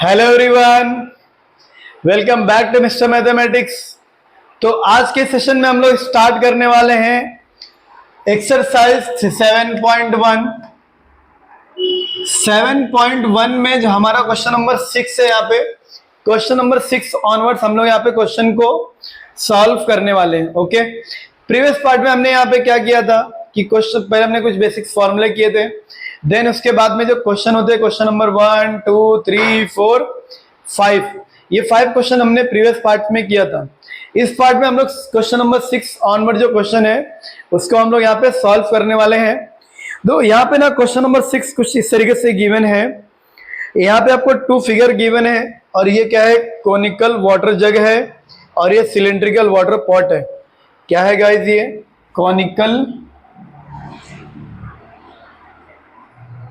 Hello everyone, welcome back to mister mathematics. तो आज के सेशन में हम लोग स्टार्ट करने वाले हैं एक्सरसाइज 7.1। 7.1 में जो हमारा क्वेश्चन नंबर 6 है, यहाँ पे क्वेश्चन नंबर 6 ऑनवर्ड्स हम लोग यहाँ पे क्वेश्चन को सॉल्व करने वाले हैं। ओके, प्रीवियस पार्ट में हमने यहाँ पे क्या किया था कि क्वेश्चन पहले हमने कुछ बेसिक्स फॉर्मूले किए थे, देन उसके बाद में जो क्वेश्चन होते हैं क्वेश्चन नंबर 1 2 3 4 5, ये 5 क्वेश्चन हमने प्रीवियस पार्ट में किया था। इस पार्ट में हम लोग क्वेश्चन नंबर 6 ऑनवर्ड जो क्वेश्चन है उसको हम लोग यहाँ पे सॉल्व करने वाले हैं। तो यहाँ पे ना क्वेश्चन नंबर 6 कुछ इस तरीके से गिवन है। यहाँ पे आपको 2 फिगर गिवन है और ये क्या है, कोनिकल वाटर जग है और ये सिलेंड्रिकल वाटर पॉट है। क्या है गाइस, ये conical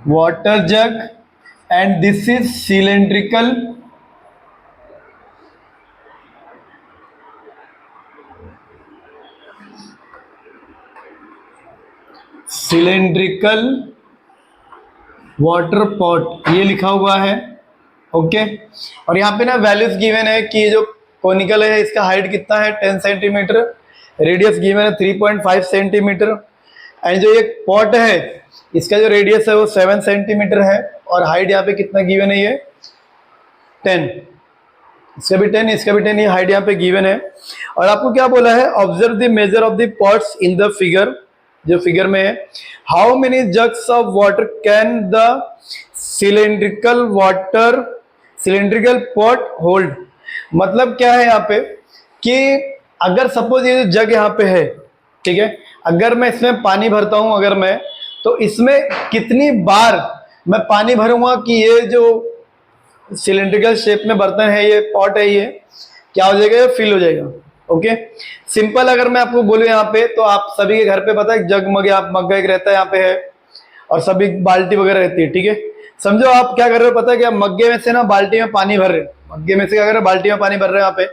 water jug and this is cylindrical water pot, ये लिखा हुआ है। ओके, और यहाँ पे ना वैल्यूज गिवन है कि जो कोनिकल है इसका हाइट कितना है 10 सेंटीमीटर, रेडियस गिवन है 3.5 सेंटीमीटर एंड जो ये पॉट है इसका जो रेडियस है वो 7 सेंटीमीटर है और हाइट यहाँ पे कितना गिवन है, ये 10, इसका भी 10 इसका भी 10, ये हाइट यहाँ पे गिवन है। और आपको क्या बोला है, observe the measure of the pots in the figure, जो फिगर में है, how many jugs of water can the cylindrical pot hold. मतलब क्या है यहाँ पे कि अगर सपोज ये जो जग यहाँ पे है, ठीक है, अगर मैं इसमें पानी भरता हूं, अगर मैं, तो इसमें कितनी बार मैं पानी भरूंगा कि ये जो सिलेंड्रिकल शेप में बर्तन है, ये पॉट है, ये क्या हो जाएगा, ये फिल हो जाएगा। ओके, सिंपल अगर मैं आपको बोलूं यहाँ पे, तो आप सभी के घर पे पता है जग मग, आप मग्गा एक रहता है यहाँ पे है और सभी बाल्टी वगैरह रहती है। ठीक है, समझो आप क्या कर रहे हो, पता है क्या, मग्गे में से ना बाल्टी में पानी भर रहे हो, मग्गे में से क्या कर रहे हो, बाल्टी में पानी भर रहे हो यहाँ पे,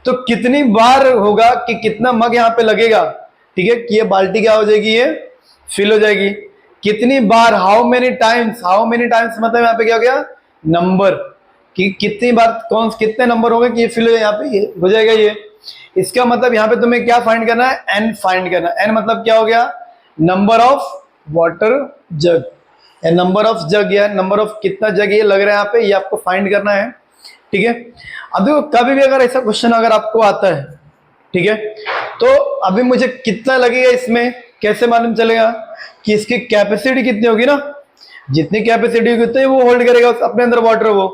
तो कितनी बार होगा कि कितना मग यहाँ पे लगेगा, ठीक है, कि ये बाल्टी क्या हो जाएगी, ये फिल हो जाएगी। कितनी बार, हाउ मेनी टाइम्स मतलब यहाँ पे क्या हो गया, नंबर, कि कितनी बार कितने नंबर होंगे कि ये फिल हो जाए, यहाँ पे ये हो जाएगा ये। इसका मतलब यहाँ पे तुम्हें क्या फाइंड करना है, एन फाइंड करना है। एन मतलब क्या हो गया, number of water jug, number of jug या नंबर ऑफ कितना जग ये लग रहा है यहाँ पे, ये आपको फाइंड करना है। ठीक है, अब देखो कभी भी अगर ऐसा क्वेश्चन अगर आपको आता है, ठीक है, तो अभी मुझे कितना लगेगा इसमें कैसे मालूम चलेगा कि इसकी कैपेसिटी कितनी होगी ना, जितनी कैपेसिटी होगी उतनी वो होल्ड करेगा अपने अंदर वाटर। वो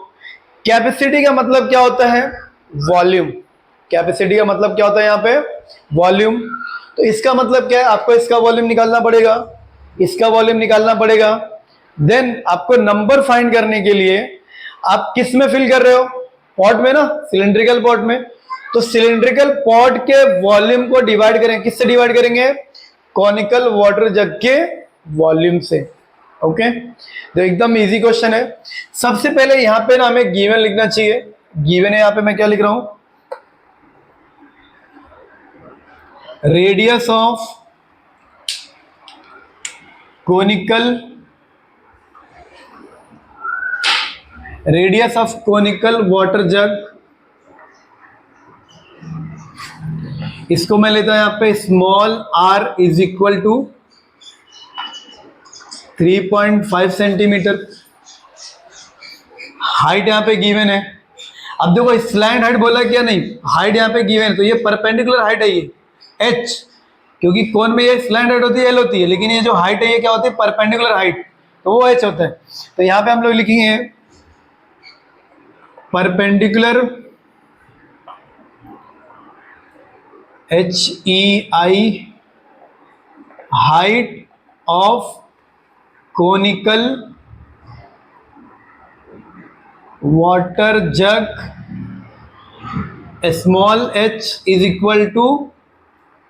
कैपेसिटी का मतलब क्या होता है, वॉल्यूम। कैपेसिटी का मतलब क्या होता है यहाँ पे, वॉल्यूम। तो इसका मतलब क्या है, आपको इसका वॉल्यूम निकालना पड़ेगा, इसका वॉल्यूम निकालना पड़ेगा। देन आपको नंबर फाइंड करने के लिए आप किस में फिल कर रहे हो, पॉट में ना, सिलेंड्रिकल पॉट में। तो सिलेंड्रिकल पॉट के वॉल्यूम को डिवाइड करेंगे, किससे डिवाइड करेंगे, कोनिकल वाटर जग के वॉल्यूम से। ओके, तो एकदम इजी क्वेश्चन है। सबसे पहले यहां पे ना हमें गिवन लिखना चाहिए। गिवन है यहाँ पे मैं क्या लिख रहा हूं, radius of conical water jug, इसको मैं लेता हूं यहाँ पे small r is equal to 3.5 centimetre. Height यहाँ पे गिवन है। अब देखो स्लैंट हाइट बोला क्या, नहीं, हाइट यहाँ पे गिवन है, तो ये परपेंडिकुलर हाइट है, ये h, क्योंकि कोन में ये स्लैंट हाइट होती है, l होती है, लेकिन ये जो हाइट है ये क्या होती है, परपेंडिकुलर हाइट, तो वो h होता है। तो यहाँ पे हम लोग लिखेंगे perpendicular, HEI, height of conical water jug small h is equal to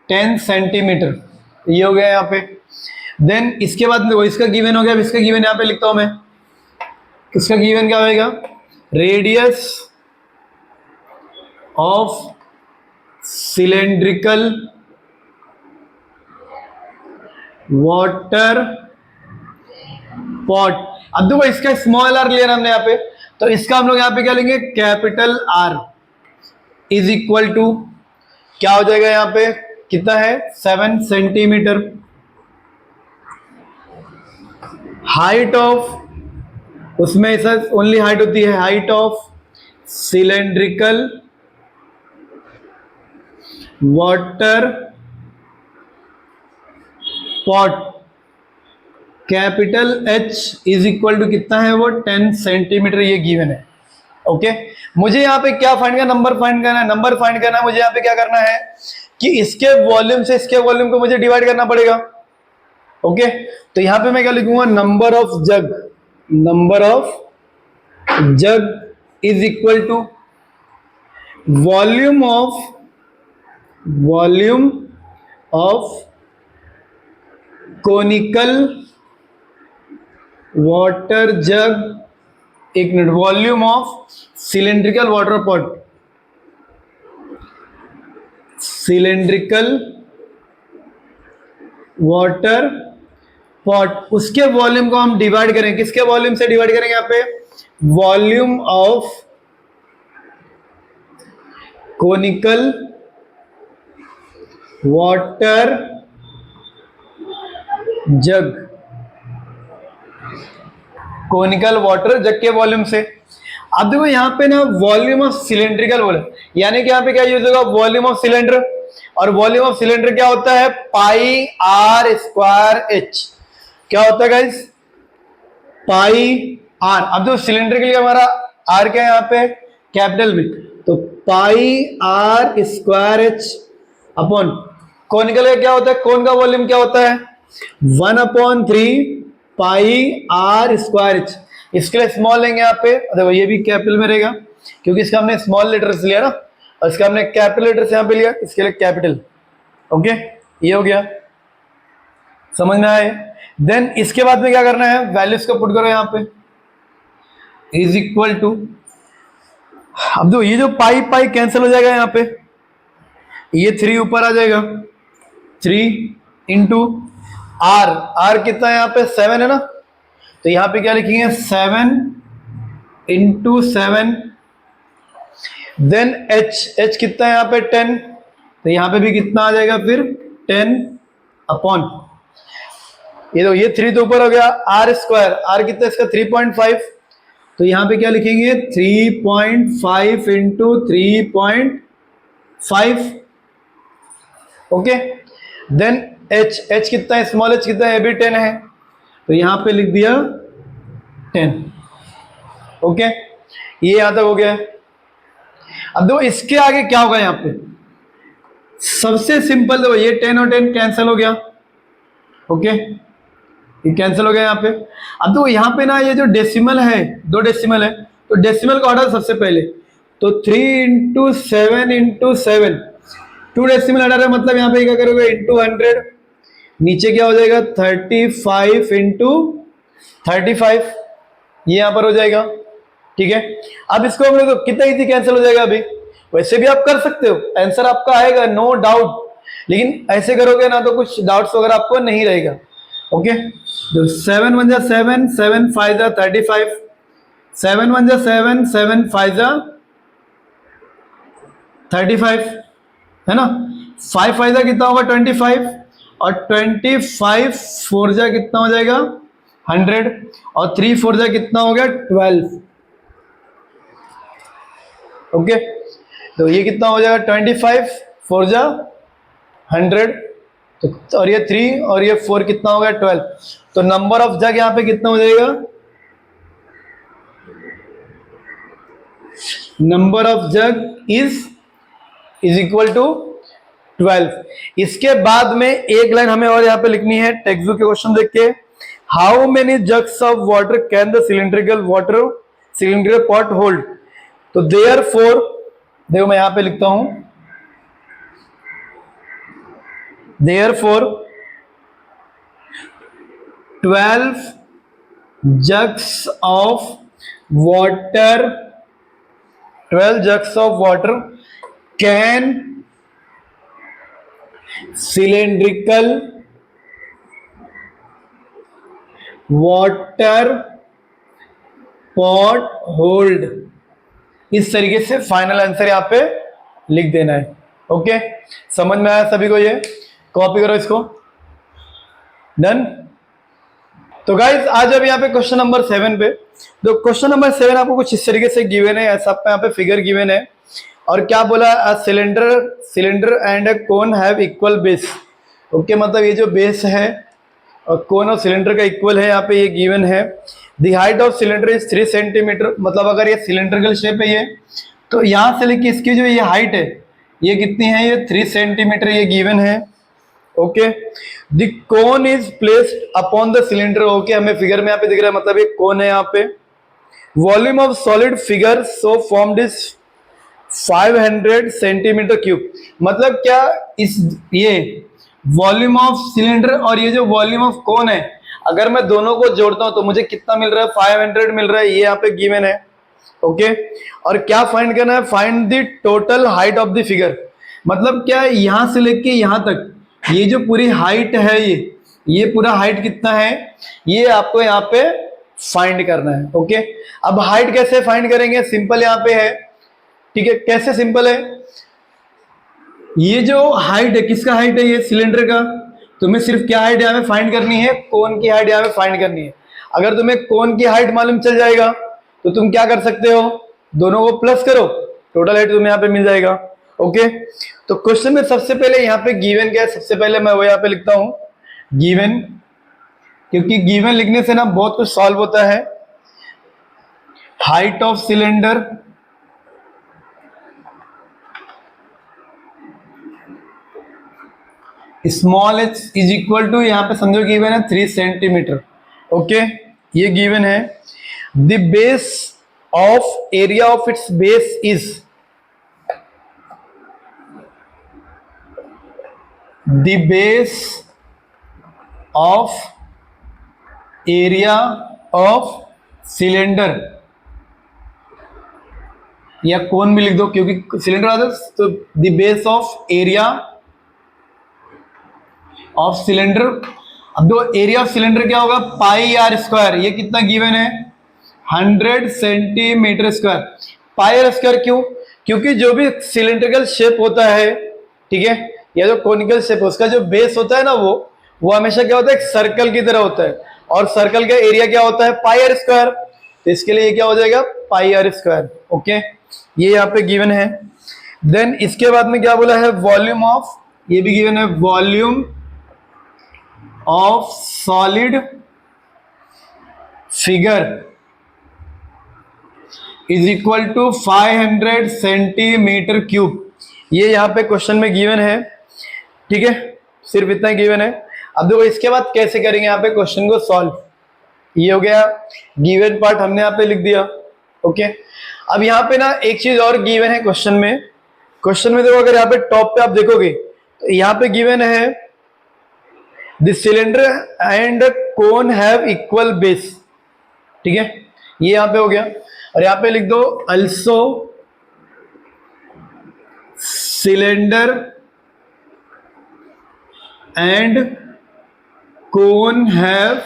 10 centimetre. ये हो गया यहाँ पे। देन इसके बाद देखो इसका गिवन हो गया, अब इसका गिवन यहाँ पे लिखता हूं मैं, इसका गिवन क्या होगा, radius of cylindrical water pot. अब देखो इसका स्मॉल आर लिया हमने यहाँ पे, तो इसका हम लोग यहाँ पे क्या लेंगे, capital R is equal to क्या हो जाएगा, यहाँ पे कितना है 7 सेंटीमीटर। हाइट ऑफ, उसमें ऐसा ओनली हाइट होती है, height of cylindrical water pot capital H is equal to कितना है वो 10 सेंटीमीटर, ये गिवन है। ओके, मुझे यहाँ पे क्या फाइंड करना, नंबर फाइंड करना है। नंबर फाइंड करना है मुझे यहाँ पे क्या करना है कि इसके वॉल्यूम से इसके वॉल्यूम को मुझे डिवाइड करना पड़ेगा। ओके, तो यहाँ पे मैं क्या लिखूंगा, number of jug, number of jug is equal to volume of conical water jug, एक minute, volume of cylindrical water pot, cylindrical water pot, उसके वॉल्यूम को हम डिवाइड करेंगे, किसके वॉल्यूम से डिवाइड करेंगे, यहाँ पे volume of conical water jug, conical water jug के वॉल्यूम से। अब देखो यहाँ पे ना वॉल्यूम ऑफ सिलेंड्रिकल बोले, यानी कि यहाँ पे क्या यूज होगा, वॉल्यूम ऑफ सिलेंडर, और वॉल्यूम ऑफ सिलेंडर क्या होता है, पाई आर स्क्वायर एच। क्या होता है गाइस, पाई आर। अब जो सिलेंडर के लिए हमारा आर क्या है यहाँ पे कैपिटल में, तो pi are square h upon conical का क्या होता है, कोन का वॉल्यूम क्या होता है 1/3 पाई आर स्क्वायर एच। इसके लिए स्मॉल लेंगे यहाँ पे, देखो ये भी कैपिटल में रहेगा क्योंकि इसका हमने स्मॉल लेटर्स लिया ना, और इसका हमने कैपिटल लेटर्स यहाँ पे लिया, इसके लिए कैपिटल। ओके, ये हो गया, समझ में आए। देन इसके बाद में क्या करना है, वैल्यूज को पुट करो यहाँ पे, इज इक्वल टू, अब दो ये जो पाई पाई कैंसिल हो जाएगा यहाँ पे, ये 3 ऊपर आ जाएगा, 3 इंटू आर, आर कितना है यहाँ पे 7 है ना, तो यहाँ पे क्या लिखेंगे 7 इंटू 7। देन एच, एच कितना है यहाँ पे 10, तो यहाँ पे भी कितना आ जाएगा फिर 10 अपॉन, ये तो ये 3 तो ऊपर हो गया, आर स्क्वायर, आर कितना है इसका 3.5, तो यहाँ पे क्या लिखेंगे 3.5 into 3.5। Okay, then H, H कितना है, स्मॉल एच कितना है, भी 10 है, तो यहाँ पे लिख दिया 10। ओके, ये यहां तक हो गया। अब देखो इसके आगे क्या होगा, यहाँ पे सबसे सिंपल देखो, ये 10 और 10 कैंसिल हो गया। ओके, ये कैंसिल हो गया यहाँ पे। अब देखो यहाँ पे ना ये जो डेसिमल है, 2 डेसिमल है, तो डेसिमल का ऑर्डर सबसे पहले, तो 3 इंटू 7 इंटू 7, 2 डेसिमल ऑर्डर है, मतलब यहाँ पे क्या करोगे इंटू 100, नीचे क्या हो जाएगा 35 इंटू 35, ये यहां पर हो जाएगा। ठीक है, अब इसको हम लोग कितना इजी कैंसिल हो जाएगा, अभी वैसे भी आप कर सकते हो, आंसर आपका आएगा नो डाउट, लेकिन ऐसे करोगे ना तो कुछ डाउट्स वगैरह आपको नहीं रहेगा। ओके, तो 7 1 जा 7, 7 5 जा 35, 7 1 जा 7, 7 5 जा 35 है ना, 5 5 जा कितना होगा 25, और 25 4 जा कितना हो जाएगा 100, और 3 4 जा कितना हो गया 12। ओके, तो ये कितना हो जाएगा 25 4 जा 100, तो और ये 3 और ये 4 कितना हो गया 12, तो नंबर ऑफ जग यहाँ पे कितना हो जाएगा, number of jug is equal to 12। इसके बाद में एक लाइन हमें और यहाँ पे लिखनी है, टेक्स्ट बुक के क्वेश्चन देख के, how many jugs of water can the cylindrical pot hold, तो देयरफॉर, देखो मैं यहां पे लिखता हूं, therefore 12 jugs of water, 12 jugs of water can cylindrical water pot hold. इस तरीके से फाइनल आंसर यहाँ पे लिख देना है। ओके, समझ में आया सभी को? ये कॉपी करो इसको। डन। तो गाइज आज अब यहाँ पे क्वेश्चन नंबर 7 पे। तो क्वेश्चन नंबर 7 आपको कुछ इस तरीके से गिवन है, ऐसा आपका यहाँ पे फिगर गिवन है। और क्या बोला? Cylinder and a cone have equal base. Okay, मतलब ये जो बेस है और कोन और सिलेंडर का इक्वल है, यहाँ पे ये गिवन है। The height of cylinder is 3 centimetre. मतलब अगर ये सिलेंड्रिकल शेप है ये, तो यहाँ से लेके इसकी जो ये हाइट है ये कितनी है? ये 3 सेंटीमीटर ये गिवन है। Okay, the cone is placed upon the cylinder. Okay, हमें फिगर में यहाँ पे दिख रहा है, मतलब एक कोन है यहाँ पे। Volume of solid figure so formed is 500 centimetre cube. मतलब क्या इस ये वॉल्यूम ऑफ सिलेंडर और ये जो वॉल्यूम ऑफ कोन है, अगर मैं दोनों को जोड़ता हूं तो मुझे कितना मिल रहा है? 500 मिल रहा है, ये यहाँ पे गिवन है। ओके, और क्या फाइंड करना है? Find the total height of the figure. मतलब क्या है, यहां से लेके यहां तक ये जो पूरी हाइट है, ये पूरा हाइट कितना है, ये आपको यहाँ पे फाइंड करना है। ओके, अब हाइट कैसे फाइंड करेंगे? सिंपल यहाँ पे है। ठीक है, कैसे सिंपल है? ये जो हाइट है, किसका हाइट है? ये सिलेंडर का। तुम्हें सिर्फ क्या हाइट यहाँ पे फाइंड करनी है? कोन की हाइट यहाँ पे फाइंड करनी है। अगर तुम्हें कोन की हाइट मालूम चल जाएगा तो तुम क्या कर सकते हो? दोनों को प्लस करो, टोटल हाइट तुम्हें यहाँ पे मिल जाएगा। ओके, तो क्वेश्चन में सबसे पहले यहाँ पे गिवन क्या है? सबसे पहले मैं वो यहाँ पे लिखता हूं गिवन, क्योंकि गिवन लिखने से ना बहुत कुछ सॉल्व होता है। Height of cylinder small h is equal to, यहाँ पे समझो गिवन है 3 सेंटीमीटर। ओके, ये गिवन है। The base of area of its base is, the base of area of cylinder, या कोन भी लिख दो क्योंकि सिलेंडर आता है, तो the base of area of cylinder. अब दो एरिया ऑफ सिलेंडर क्या होगा? Pi are square. ये कितना गिवन है? 100 centimetre square. Pi are square क्यों? क्योंकि जो भी सिलेंड्रिकल शेप होता है, ठीक है, या जो कोनिकल शेप, उसका जो बेस होता है ना, वो हमेशा क्या होता है? एक सर्कल की तरह होता है। और सर्कल का एरिया क्या होता है? पाई आर स्क्वायर। तो इसके लिए ये क्या हो जाएगा? पाई आर स्क्वायर। ओके, ये यहाँ पे गिवन है। देन इसके बाद में क्या बोला है? वॉल्यूम ऑफ, ये भी गिवन है, volume of solid figure is equal to 500 centimetre cube. ये यहां पे क्वेश्चन में गिवन है। ठीक है, सिर्फ इतना गिवन है। अब देखो इसके बाद कैसे करेंगे यहाँ पे क्वेश्चन को सॉल्व। ये हो गया गिवन पार्ट, हमने यहाँ पे लिख दिया। ओके, अब यहाँ पे ना एक चीज और गिवन है क्वेश्चन में। क्वेश्चन में देखो, अगर यहाँ पे टॉप पे आप देखोगे तो यहाँ पे गिवन है the cylinder and cone have equal base. ठीक है, ये यहां पे हो गया। और यहां पे लिख दो also cylinder and cone have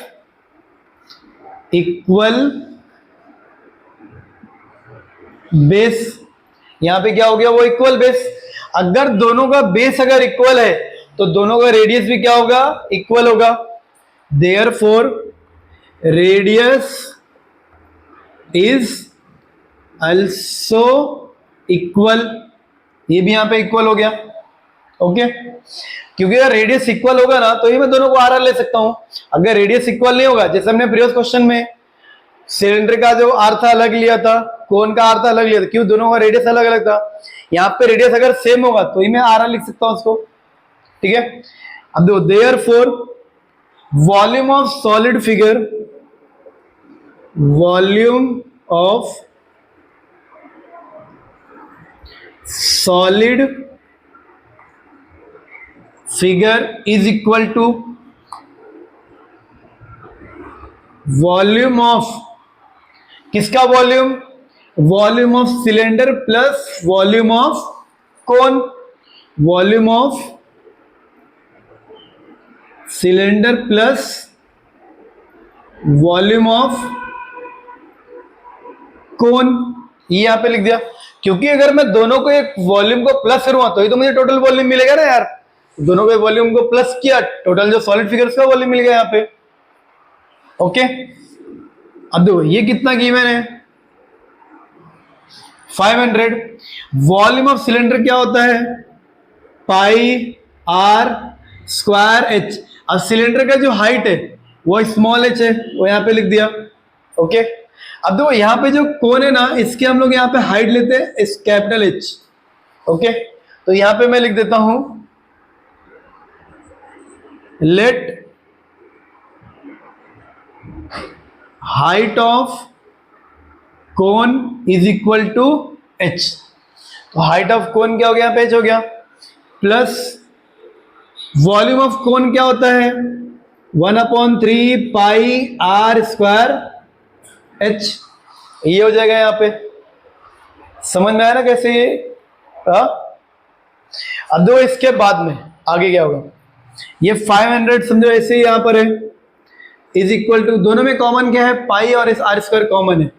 equal base. यहां पे क्या हो गया? वो इक्वल बेस। अगर दोनों का बेस अगर इक्वल है तो दोनों का रेडियस भी क्या होगा? इक्वल होगा। Therefore radius is also equal. ये भी यहां पे इक्वल हो गया। ओके, क्योंकि अगर रेडियस इक्वल होगा ना तो ही मैं दोनों को आर ले सकता हूं। अगर रेडियस इक्वल नहीं होगा, जैसे हमने प्रीवियस क्वेश्चन में सिलेंडर का जो आर था अलग लिया था, कोन का आर था अलग लिया था, क्यों? दोनों का रेडियस अलग अलग था। यहाँ पे रेडियस अगर सेम होगा तो ही मैं आर लिख सकता हूं उसको। ठीक है, अब देखो therefore volume of solid figure, volume of solid figure is equal to volume of, किसका volume? Volume of cylinder plus volume of cone. Volume of cylinder plus volume of cone, ये यहाँ पे लिख दिया, क्योंकि अगर मैं दोनों को एक वॉल्यूम को प्लस करूंगा तो ही तो मुझे टोटल वॉल्यूम मिलेगा ना यार। दोनों के वॉल्यूम को प्लस किया, टोटल जो सॉलिड फिगर्स का वॉल्यूम मिल गया यहाँ पे। ओके, अब देखो ये कितना गिवन है, 500। वॉल्यूम ऑफ सिलेंडर क्या होता है, पाई आर स्क्वायर एच। अब सिलेंडर का जो हाइट है वो स्मॉल एच है, वो यहाँ पे लिख दिया। ओके, अब देखो यहाँ पे जो कोन है ना, इसके हम लोग यहाँ पे हाइट लेते हैं इस कैपिटल एच। ओके, तो यहाँ पे मैं लिख देता हूं, let height of cone is equal to H. तो हाइट ऑफ कोन क्या हो गया, एच हो गया, प्लस वॉल्यूम ऑफ कोन क्या होता है, 1/3 पाई आर स्क्वायर एच। ये हो जाएगा यहाँ पे। समझ में आया ना कैसे ये? अब दो इसके बाद में आगे क्या होगा, ये 500 समझो ऐसे ही यहां पर है, इज इक्वल टू, दोनों में कॉमन क्या है, पाई और आर स्क्वायर कॉमन है,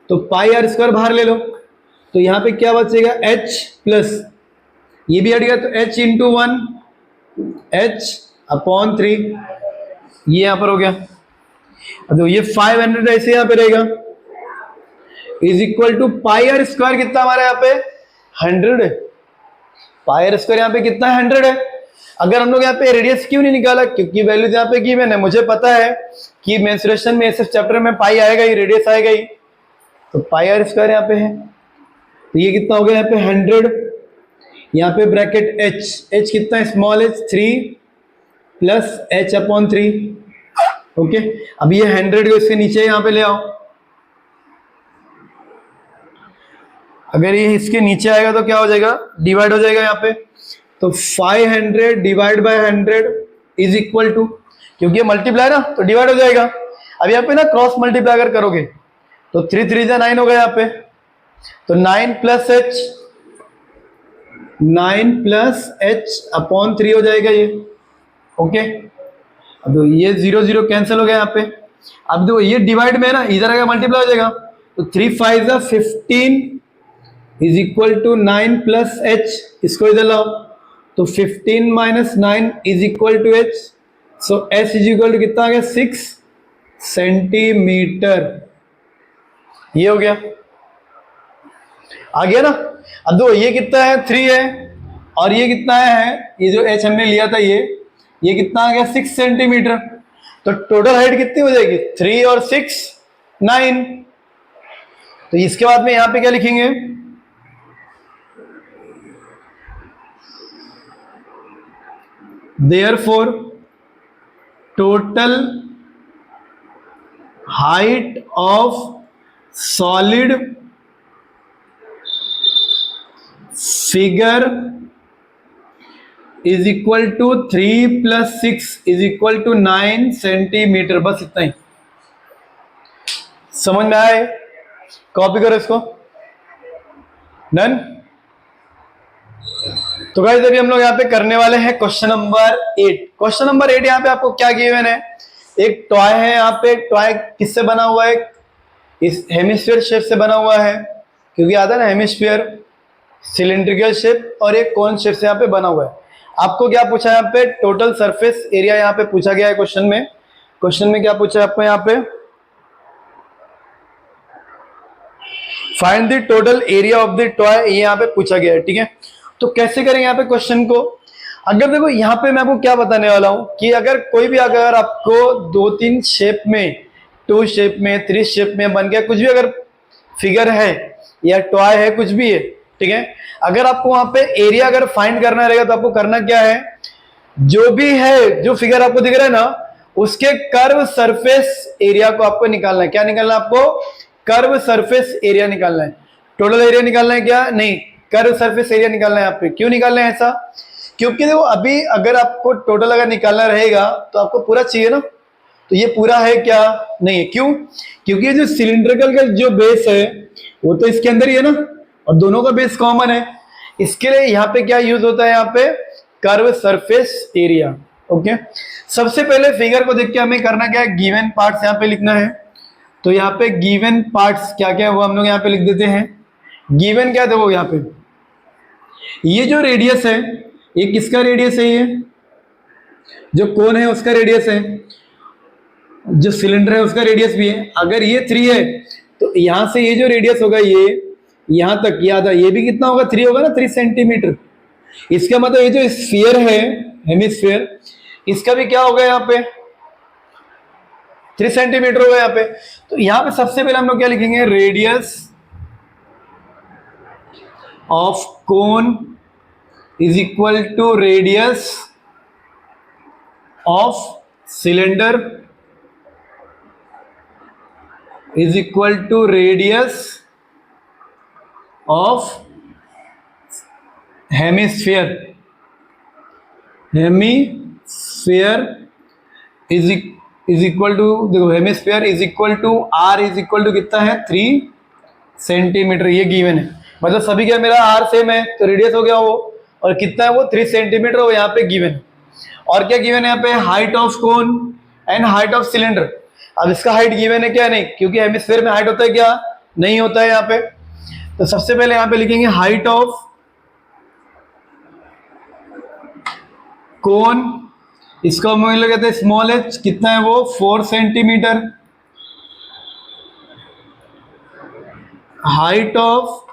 तो पाई आर स्क्वायर बाहर ले लो, तो यहां पे क्या बचेगा, एच प्लस ये भी हट गया, तो एच इंटू 1 h/3 ये यहां पर हो गया। अब ये 500 ऐसे यहां पे रहेगा, is equal to pi are square कितना हमारे यहाँ पे 100 है, पाई आर स्क्वायर यहाँ पे कितना 100 है। अगर हम लोग यहाँ पे रेडियस क्यों नहीं निकाला, क्योंकि वैल्यू यहाँ पे की मैंने, मुझे पता है कि मेंसुरेशन में ऐसे चैप्टर में पाई आएगा ही, रेडियस आएगा ही, तो पाई आर स्क्वायर यहाँ पे है, तो ये कितना हो गया यहाँ पे 100। यहाँ पे ब्रैकेट एच कितना है, small H 3 plus h/3। Okay, अब ये 100 को इसके नीचे यहाँ पे ले आओ, अगर ये इसके नीचे आएगा तो क्या हो जाएगा, डिवाइड हो जाएगा यहाँ पे, तो 500 divide by 100 is equal to, क्योंकि ये मल्टीप्लाई ना तो डिवाइड हो जाएगा। अब यहाँ पे ना क्रॉस मल्टीप्लाई अगर करोगे तो 3 3 जा 9 हो गया यहाँ पे, तो 9 प्लस h/3 हो जाएगा ये। ओके, अब तो ये 0 0 कैंसिल हो गया यहाँ पे। अब देखो ये डिवाइड में है ना, इधर आएगा मल्टीप्लाई हो जाएगा, तो 3 5 जा 15 is equal to 9 plus h, इसको इधर लाओ, तो 15 minus 9 is equal to h, सो h इज इक्वल टू कितना आ गया, 6 सेंटीमीटर। ये हो गया, आ गया ना। अब दो ये कितना है, 3 है, और ये कितना है, ये जो h हमने लिया था ये कितना आ गया, 6 सेंटीमीटर। तो टोटल हाइट कितनी हो जाएगी, 3 और 6 9। तो इसके बाद में यहां पे क्या लिखेंगे, therefore total height of solid figure is equal to 3 plus 6 is equal to 9 centimetre. बस इतना ही, समझ में आए? कॉपी करो इसको, डन। तो गाइस अभी हम लोग यहाँ पे करने वाले हैं क्वेश्चन नंबर 8। क्वेश्चन नंबर 8 यहाँ पे आपको क्या गिवन है, एक टॉय है यहाँ पे। टॉय किससे बना हुआ है, इस हेमिस्फीयर शेप से बना हुआ है, क्योंकि आता है ना हेमिस्फीयर, सिलिंड्रिकल शेप, और एक कोन शेप से यहाँ पे बना हुआ है। आपको क्या पूछा है यहाँ पे, टोटल सरफेस एरिया यहाँ पे पूछा गया है क्वेश्चन में। क्वेश्चन में क्या पूछा है आपको यहाँ पे, find the total area of the toy, ये यहाँ पे पूछा गया है। ठीक है, तो कैसे करेंगे यहाँ पे क्वेश्चन को। अगर देखो यहाँ पे मैं आपको क्या बताने वाला हूं कि अगर कोई भी, अगर आपको 2-3 शेप में, 2 शेप में, 3 शेप में बन गया, कुछ भी अगर फिगर है या टॉय है, कुछ भी है, ठीक है, अगर आपको वहां पे एरिया अगर फाइंड करना रहेगा तो आपको करना क्या है, जो भी है, जो फिगर आपको दिख रहा है ना, उसके कर्व सरफेस एरिया को आपको निकालना है। क्या निकालना है आपको, कर्व सरफेस एरिया निकालना है। टोटल एरिया निकालना है क्या, नहीं, कर्व सरफेस एरिया निकालना है यहाँ पे। क्यों निकालना है ऐसा, क्योंकि देखो अभी अगर आपको टोटल अगर निकालना रहेगा तो आपको पूरा चाहिए ना, तो ये पूरा है क्या, नहीं है। क्यों, क्योंकि ये जो सिलिंड्रिकल का जो बेस है वो तो इसके अंदर ही है ना, और दोनों का बेस कॉमन है। इसके लिए यहाँ पे क्या यूज होता है, यहाँ पे कर्व सरफेस एरिया। ओके, सबसे पहले फिगर को देख के हमें करना क्या है, गिवन पार्ट्स यहाँ पे लिखना है। तो यहाँ पे गिवन पार्ट्स क्या क्या है वो हम लोग यहाँ पे लिख देते हैं। गिवन क्या देखो यहाँ पे, ये जो रेडियस है ये किसका रेडियस है, ये जो कोन है उसका रेडियस है, जो सिलेंडर है उसका रेडियस भी है। अगर ये 3 है तो यहां से ये जो रेडियस होगा ये यहां तक याद है, ये भी कितना होगा 3 होगा ना, 3 सेंटीमीटर। इसका मतलब ये जो स्फीयर है हेमिस्फीयर, इसका भी क्या होगा यहाँ पे 3 सेंटीमीटर होगा यहाँ पे। तो यहाँ पे सबसे पहले हम लोग क्या लिखेंगे, radius of cone is equal to radius of cylinder is equal to radius of hemisphere. Hemisphere is equal to, देखो hemisphere is equal to r is equal to कितना है 3 सेंटीमीटर, ये गिवन है। मतलब सभी क्या मेरा आर सेम है तो रेडियस हो गया वो, और कितना है वो 3 सेंटीमीटर, वो यहाँ पे गिवन है। और क्या गिवन है यहाँ पे, height of cone and height of cylinder. अब इसका हाइट गिवन है क्या, नहीं, क्योंकि हेमिस्फीयर में हाइट होता है क्या, नहीं होता है यहाँ पे। तो सबसे पहले यहाँ पे लिखेंगे हाइट ऑफ कोन, इसको हम लोग कहते हैं स्मॉल एच, कितना है वो 4 सेंटीमीटर। हाइट ऑफ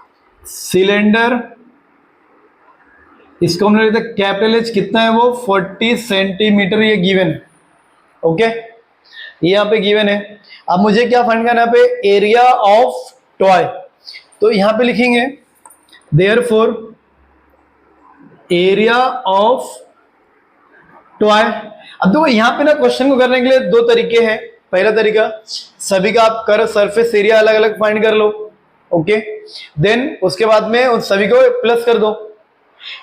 सिलेंडर, इसको हम लोग कहते हैं कैपिटल एच, कितना है वो 40 सेंटीमीटर, ये गिवन है। ओके, ये यहाँ पे गिवन है। अब मुझे क्या फाइंड करना है यहाँ पे, एरिया ऑफ टॉय। तो यहाँ पे लिखेंगे देयरफॉर एरिया ऑफ टॉय। अब देखो यहाँ पे ना क्वेश्चन को करने के लिए 2 तरीके हैं। पहला तरीका, सभी का आप कर्व सरफेस एरिया अलग अलग फाइंड कर लो, ओके, देन उसके बाद में उन सभी को प्लस कर दो,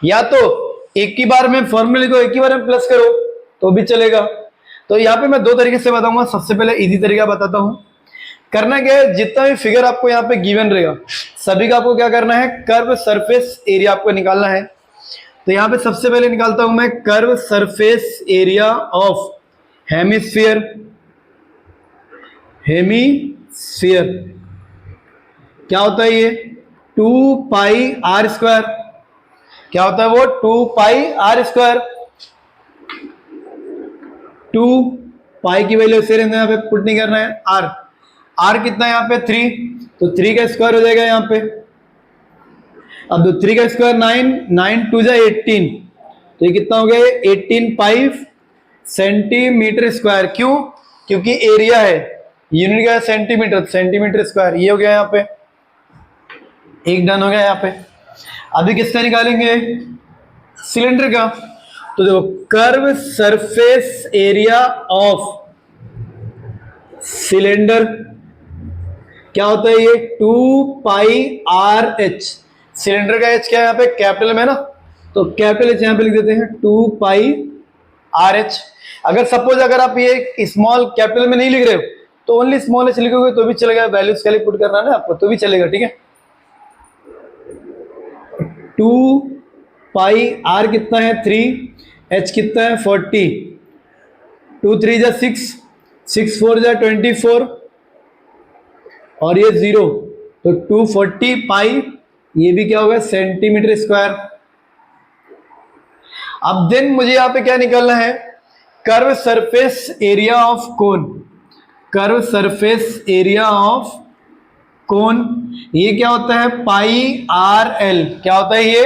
या तो एक ही बार में फॉर्मूले को एक ही बार में प्लस करो तो भी चलेगा। तो यहाँ पे मैं 2 तरीके से बताऊंगा। सबसे पहले इजी तरीका बताता हूं। करना क्या है, जितना भी फिगर आपको यहाँ पे गिवन रहेगा सभी का आपको क्या करना है, कर्व सरफेस एरिया आपको निकालना है। तो यहाँ पे सबसे पहले निकालता हूं मैं curve surface area of hemisphere. Hemisphere क्या होता है, ये 2 पाई आर स्क्वायर। क्या होता है वो 2 पाई आर स्क्वायर। 2 पाई की वैल्यू से यहाँ पे पुट नहीं करना है, आर, आर कितना है यहाँ पे 3, तो 3 का स्क्वायर हो जाएगा यहाँ पे। अब तो 3 का स्क्वायर 9, 9 2 जा 18, तो ये कितना हो गया 18 पाई सेंटीमीटर स्क्वायर। क्यों, क्योंकि एरिया है, यूनिट का सेंटीमीटर, सेंटीमीटर स्क्वायर। ये हो गया यहाँ पे, एक डन हो गया यहाँ पे। अभी किसका निकालेंगे, सिलेंडर का। तो देखो curve surface area of cylinder क्या होता है, ये 2 पाई आर एच। सिलेंडर का एच क्या है यहाँ पे, कैपिटल में ना, तो कैपिटल एच यहाँ पे लिख देते हैं 2 पाई आर एच। अगर सपोज अगर आप ये स्मॉल कैपिटल में नहीं लिख रहे हो तो ओनली स्मॉल एच लिखोगे तो भी चलेगा, वैल्यूज के लिए पुट करना है ना आपको तो भी चलेगा, ठीक है। 2 पाई आर कितना है 3, एच कितना है 40, 2 3 जा 6, 6 4 जा 24, और ये 0, तो 240 पाई, ये भी क्या होगा सेंटीमीटर स्क्वायर। अब देन मुझे यहां पे क्या निकालना है, curve surface area of cone. Curve surface area of cone, ये क्या होता है पाई आर एल। क्या होता है ये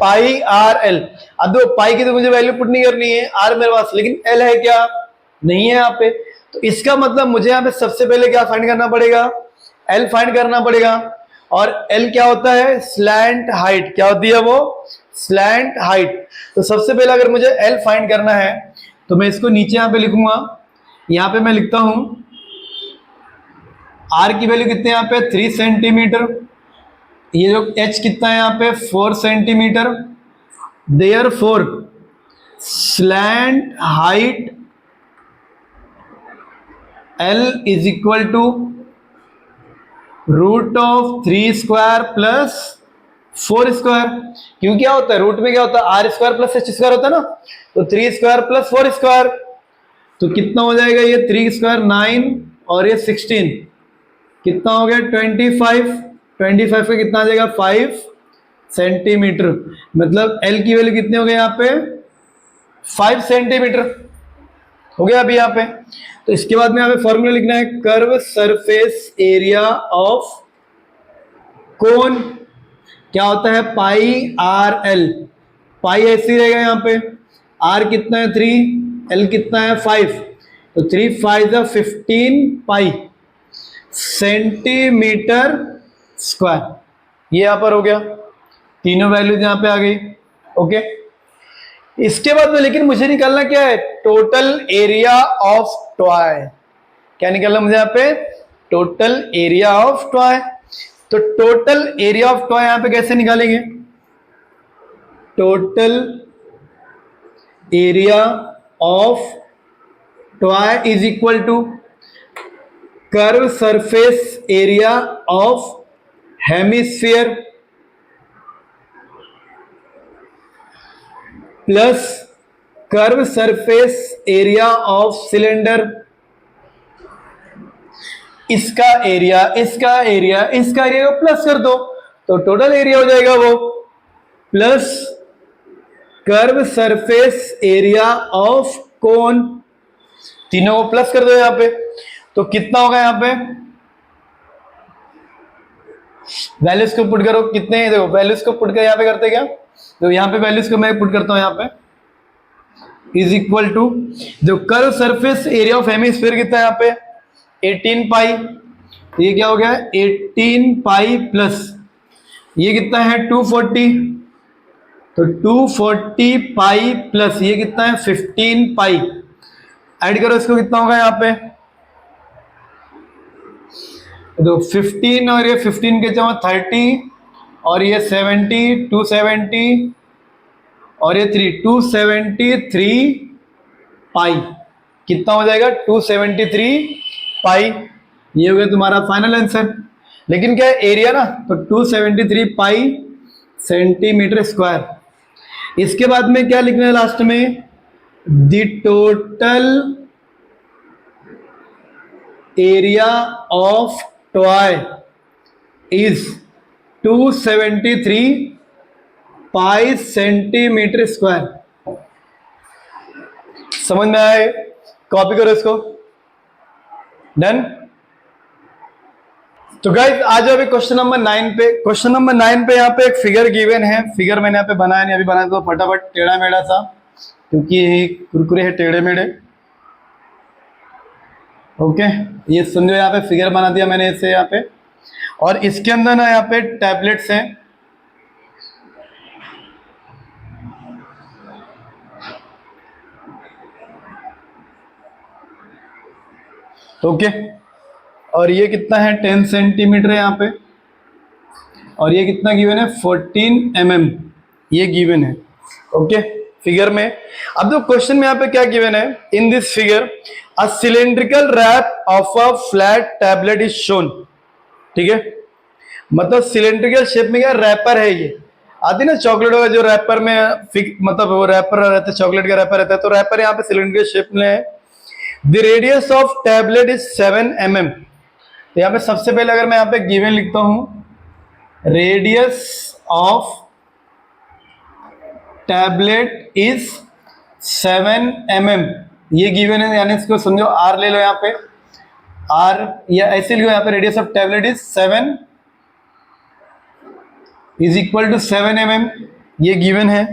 पाई आर एल। अब दो पाई की तो मुझे वैल्यू पुट नहीं करनी है, आर मेरे पास, लेकिन एल है क्या, नहीं है यहाँ पे। तो इसका मतलब मुझे यहाँ पे सबसे पहले क्या फाइंड करना पड़ेगा, एल फाइंड करना पड़ेगा। और एल क्या होता है, स्लैंट हाइट। क्या होती है वो, स्लैंट हाइट। तो सबसे पहले अगर मुझे एल फाइंड करना है तो मैं इसको नीचे यहाँ पे लिखूंगा। यहाँ पे मैं लिखता हूं आर की वैल्यू कितने यहाँ पे 3 सेंटीमीटर, ये जो एच कितना है यहाँ पे 4 centimetre. Therefore slant height L is equal to root of 3 square plus 4 square. क्यों क्या होता है, रूट में क्या होता है R square plus H square होता है ना, तो 3 स्क्वायर प्लस 4 स्क्वायर, तो कितना हो जाएगा ये 3 स्क्वायर 9 और ये 16, कितना हो गया 25 का कितना आ जाएगा 5 सेंटीमीटर, मतलब एल की वैल्यू कितनी हो गई यहाँ पे 5 सेंटीमीटर हो गया अभी यहाँ पे। तो इसके बाद में यहाँ पे फॉर्मूला लिखना है, curve surface area of cone क्या होता है पाई आर एल। पाई ऐसी रहेगा यहाँ पे, आर कितना है 3, एल कितना है 5, तो 3 5 15 पाई सेंटीमीटर स्क्वायर, ये यहां पर हो गया, तीनों वैल्यूज यहां पे आ गई। ओके, इसके बाद में लेकिन मुझे निकालना क्या है, टोटल एरिया ऑफ टॉय। क्या निकालना मुझे यहाँ पे, टोटल एरिया ऑफ टॉय। तो टोटल एरिया ऑफ टॉय यहां पे कैसे निकालेंगे, total area of toy is equal to curve surface area of hemisphere plus curve surface area of cylinder. इसका एरिया इसका एरिया इसका एरिया को प्लस कर दो तो टोटल एरिया हो जाएगा वो, plus curve surface area of cone, तीनों को प्लस कर दो यहां पे। तो कितना होगा यहां पे, वैल्यूज को पुट करो, कितने देखो वैल्यूज को पुट कर यहां पे करते क्या, तो यहां पे वैल्यूज को मैं पुट करता हूं यहां पे, इज इक्वल टू जो curve surface area of hemisphere कितना है यहां पे 18 पाई, तो ये क्या हो गया 18 पाई प्लस ये कितना है 240, तो 240 पाई प्लस ये कितना है 15 पाई, ऐड करो इसको कितना होगा यहाँ पे, तो 15 और ये 15 के जमा 30 और ये 70 270 और ये 3 273 पाई, कितना हो जाएगा 273 पाई, ये हो गया तुम्हारा फाइनल आंसर। लेकिन क्या है एरिया ना, तो 273 पाई सेंटीमीटर स्क्वायर। इसके बाद में क्या लिखना है लास्ट में, the total area of toy is 273 pi centimetre square. समझ में आए, कॉपी करो इसको, डन। तो गाइस आ जाओ अभी क्वेश्चन नंबर 9 पे। क्वेश्चन नंबर 9 पे यहाँ पे एक फिगर गिवन है, फिगर मैंने यहाँ पे बनाया नहीं, अभी बनाया तो फटाफट टेढ़ा मेढ़ा सा, क्योंकि ये कुरकुरे है टेढ़े मेढ़े। ओके, ये समझो यहाँ पे फिगर बना दिया मैंने इसे यहाँ पे, और इसके अंदर ना यहाँ पे टैबलेट्स हैं, ओके, और ये कितना है 10 सेंटीमीटर है यहाँ पे, और ये कितना गिवन है 14 mm ये गिवन है। ओके, फिगर में अब तो क्वेश्चन में यहाँ पे क्या गिवन है, in this figure a cylindrical wrap of a flat tablet is shown. ठीक है, मतलब सिलेंड्रिकल शेप में क्या रैपर है, ये आती ना चॉकलेट का जो रैपर में मतलब वो रैपर रहता है, चॉकलेट का रैपर रहता है, तो रैपर यहाँ पे सिलेंड्रिकल शेप में है। The radius of tablet is 7 mm। तो यहाँ पे सबसे पहले अगर मैं यहाँ पे गिवन लिखता हूं, radius of tablet is 7 mm, ये गिवन है, यानी इसको समझो आर ले लो यहाँ पे, आर या ऐसे लिखो यहाँ पे, radius of tablet is 7 is equal to 7 mm, ये गिवन है।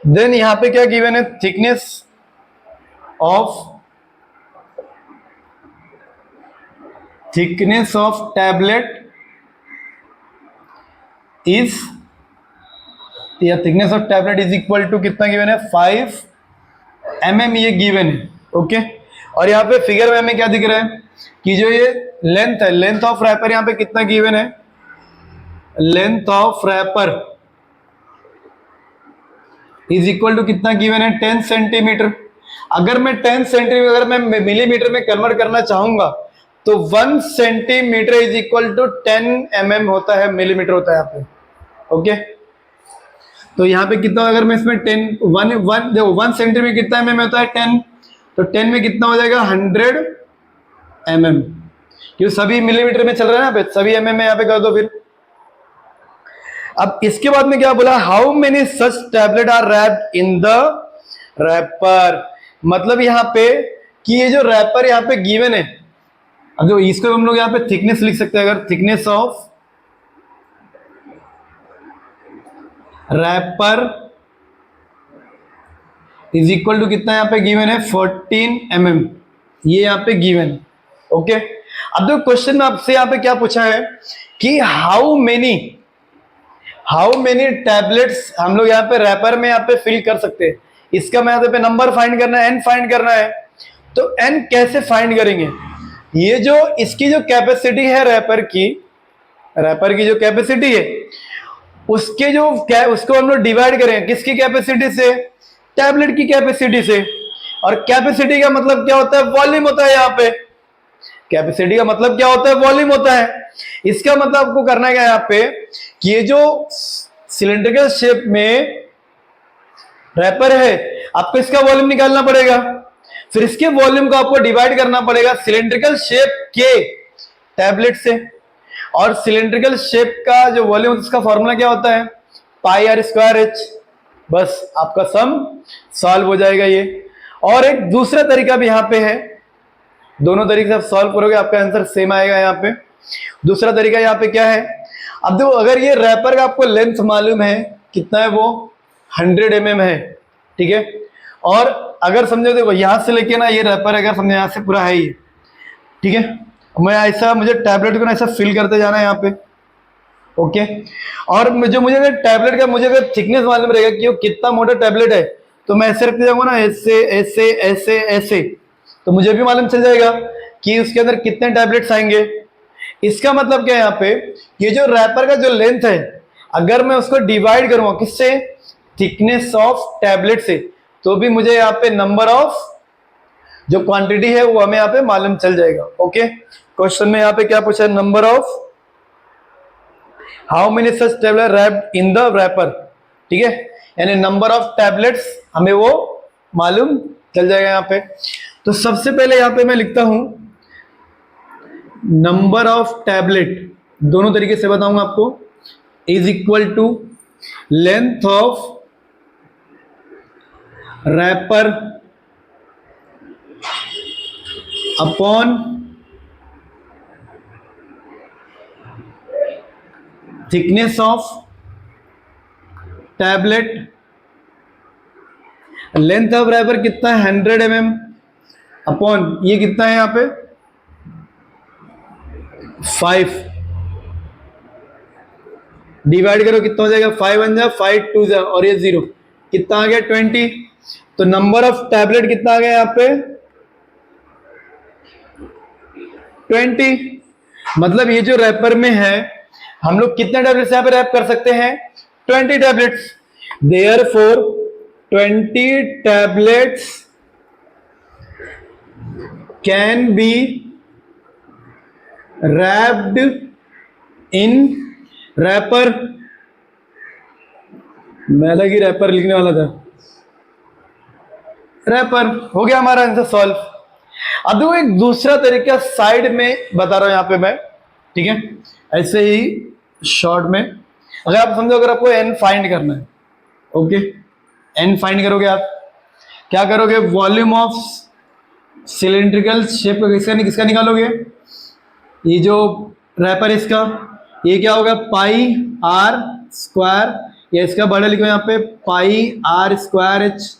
देन यहाँ पे क्या गिवन है, थिकनेस ऑफ टैबलेट इज, या thickness of tablet is equal to कितना गिवन है 5 mm, ये गिवन है। ओके, और यहाँ पे फिगर में हमें क्या दिख रहा है कि जो ये लेंथ है, लेंथ ऑफ रैपर यहाँ पे कितना गिवन है, length of wrapper is equal to कितना गिवन है 10 सेंटीमीटर। अगर मैं 10 सेंटीमीटर अगर मैं मिलीमीटर में कन्वर्ट करना चाहूंगा तो 1 centimetre is equal to 10 mm होता है, मिलीमीटर होता है यहाँ पे। ओके, तो यहाँ पे कितना, अगर मैं इसमें 1 सेंटीमीटर कितना mm होता है 10, तो 10 में कितना हो जाएगा 100 mm। क्यों सभी मिलीमीटर में चल रहा है ना, पे सभी mm में यहाँ पे कर दो फिर। अब इसके बाद में क्या बोला, how many such tablet are wrapped in the wrapper. मतलब यहाँ पे कि ये जो रैपर यहाँ पे गिवन है, अब जो इसको हम लोग यहाँ पे थिकनेस लिख सकते हैं, अगर thickness of wrapper is equal to कितना यहाँ पे गिवन है 14 mm, ये यहाँ पे गिवन है। ओके, अब जो क्वेश्चन में आपसे यहाँ पे क्या पूछा है कि हाउ मेनी टैबलेट्स हम लोग यहाँ पे रैपर में यहाँ पे फिल कर सकते हैं। इसका मैं यहाँ पे नंबर फाइंड करना है, एन फाइंड करना है। तो एन कैसे फाइंड करेंगे, ये जो इसकी जो कैपेसिटी है रैपर की जो कैपेसिटी है उसके जो उसको हम लोग डिवाइड करें किसकी कैपेसिटी से, टैबलेट की कैपेसिटी से। और कैपेसिटी का मतलब क्या होता है, वॉल्यूम होता है। यहाँ पे कैपेसिटी का मतलब क्या होता है, वॉल्यूम होता है। इसका मतलब आपको करना क्या है यहाँ पे कि ये जो सिलेंड्रिकल शेप में रैपर है, आपको इसका वॉल्यूम निकालना पड़ेगा, फिर इसके वॉल्यूम को आपको डिवाइड करना पड़ेगा सिलेंड्रिकल शेप के टैबलेट से। और सिलेंड्रिकल शेप का जो वॉल्यूम उसका फॉर्मूला क्या होता है, पाई आर स्क्वायर एच। बस आपका सम सॉल्व हो जाएगा ये। और एक दूसरा तरीका भी यहाँ पे है, दोनों तरीके से आप सॉल्व करोगे आपका आंसर सेम आएगा। यहाँ पे दूसरा तरीका यहाँ पे क्या है, अब देखो अगर ये रैपर का आपको लेंथ मालूम है कितना है, वो 100 mm है, ठीक है। और अगर समझो देखो यहाँ से लेके ना ये रैपर अगर समझो यहाँ से पूरा है ये, ठीक है, मैं ऐसा मुझे टैबलेट को ना ऐसा फिल करते जाना है यहाँ पे। ओके, और मुझे टैबलेट का मुझे अगर थिकनेस मालूम रहेगा कि वो कितना मोटा टैबलेट है, तो मैं ऐसे रखते जाऊंगा ना, ऐसे ऐसे ऐसे ऐसे, तो मुझे भी मालूम चल जाएगा कि उसके अंदर कितने टैबलेट्स आएंगे। इसका मतलब क्या है यहाँ पे, ये जो रैपर का जो लेंथ है अगर मैं उसको डिवाइड करूंगा किससे, थिकनेस ऑफ टैबलेट से, तो भी मुझे यहाँ पे नंबर ऑफ जो क्वांटिटी है वो हमें यहाँ पे मालूम चल जाएगा। ओके, क्वेश्चन में यहाँ पे क्या पूछा है, number of how many such tablet wrapped in the wrapper, ठीक है, यानी नंबर ऑफ टैबलेट्स हमें वो मालूम चल जाएगा यहाँ पे। तो सबसे पहले यहाँ पे मैं लिखता हूं नंबर ऑफ टैबलेट, दोनों तरीके से बताऊंगा आपको, is equal to length of wrapper upon thickness of tablet. Length of wrapper कितना है 100 mm अपॉन ये कितना है यहाँ पे 5, डिवाइड करो कितना हो जाएगा, 5 1 जा 5 2 जा और ये 0, कितना आ गया 20। तो नंबर ऑफ टैबलेट कितना आ गया यहाँ पे 20। मतलब ये जो रैपर में है हम लोग कितने टैबलेट्स यहाँ पे रैप कर सकते हैं, 20 tablets. Therefore 20 tablets can be wrapped in wrapper. मैं अलग ही रैपर लिखने वाला था, रैपर हो गया हमारा आंसर सॉल्व। अब देखो एक दूसरा तरीका साइड में बता रहा हूं यहाँ पे मैं, ठीक है, ऐसे ही शॉर्ट में। अगर आप समझो अगर आपको एन फाइंड करना है, ओके, एन फाइंड करोगे आप क्या करोगे, वॉल्यूम ऑफ सिलेंड्रिकल शेप किसका निकालोगे, ये जो रैपर इसका, ये क्या होगा पाई आर स्क्वायर, या इसका बड़ा लिखो यहाँ पे पाई आर स्क्वायर एच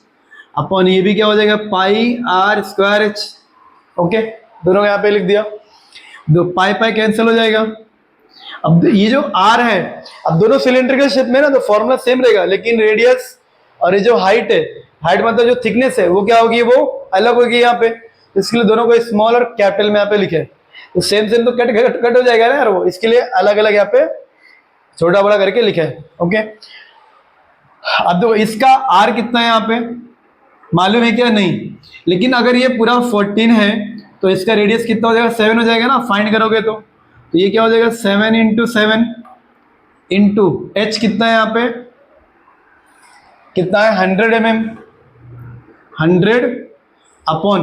अपॉन ये भी क्या हो जाएगा पाई आर स्क्वायर एच। ओके, दोनों यहाँ पे लिख दिया, दो पाई पाई कैंसिल हो जाएगा। अब ये जो आर है, अब दोनों सिलेंड्रिकल शेप में ना तो फॉर्मूला सेम रहेगा, लेकिन रेडियस और ये जो हाइट है, हाइट मतलब जो थिकनेस है वो क्या होगी, वो अलग होगी यहाँ पे। इसके लिए दोनों को स्मॉल और कैपिटल में यहाँ पे लिखे, तो सेम सेम तो कट हो जाएगा ना यार, वो इसके लिए अलग अलग यहाँ पे छोटा बड़ा करके लिखे है। ओके, अब देखो इसका आर कितना है यहाँ पे मालूम है क्या, नहीं, लेकिन अगर ये पूरा 14 है तो इसका रेडियस कितना हो जाएगा 7 हो जाएगा ना, फाइंड करोगे तो ये क्या हो जाएगा 7 इंटू 7 इंटू एच कितना है यहाँ पे, कितना है 100 mm, 100 अपॉन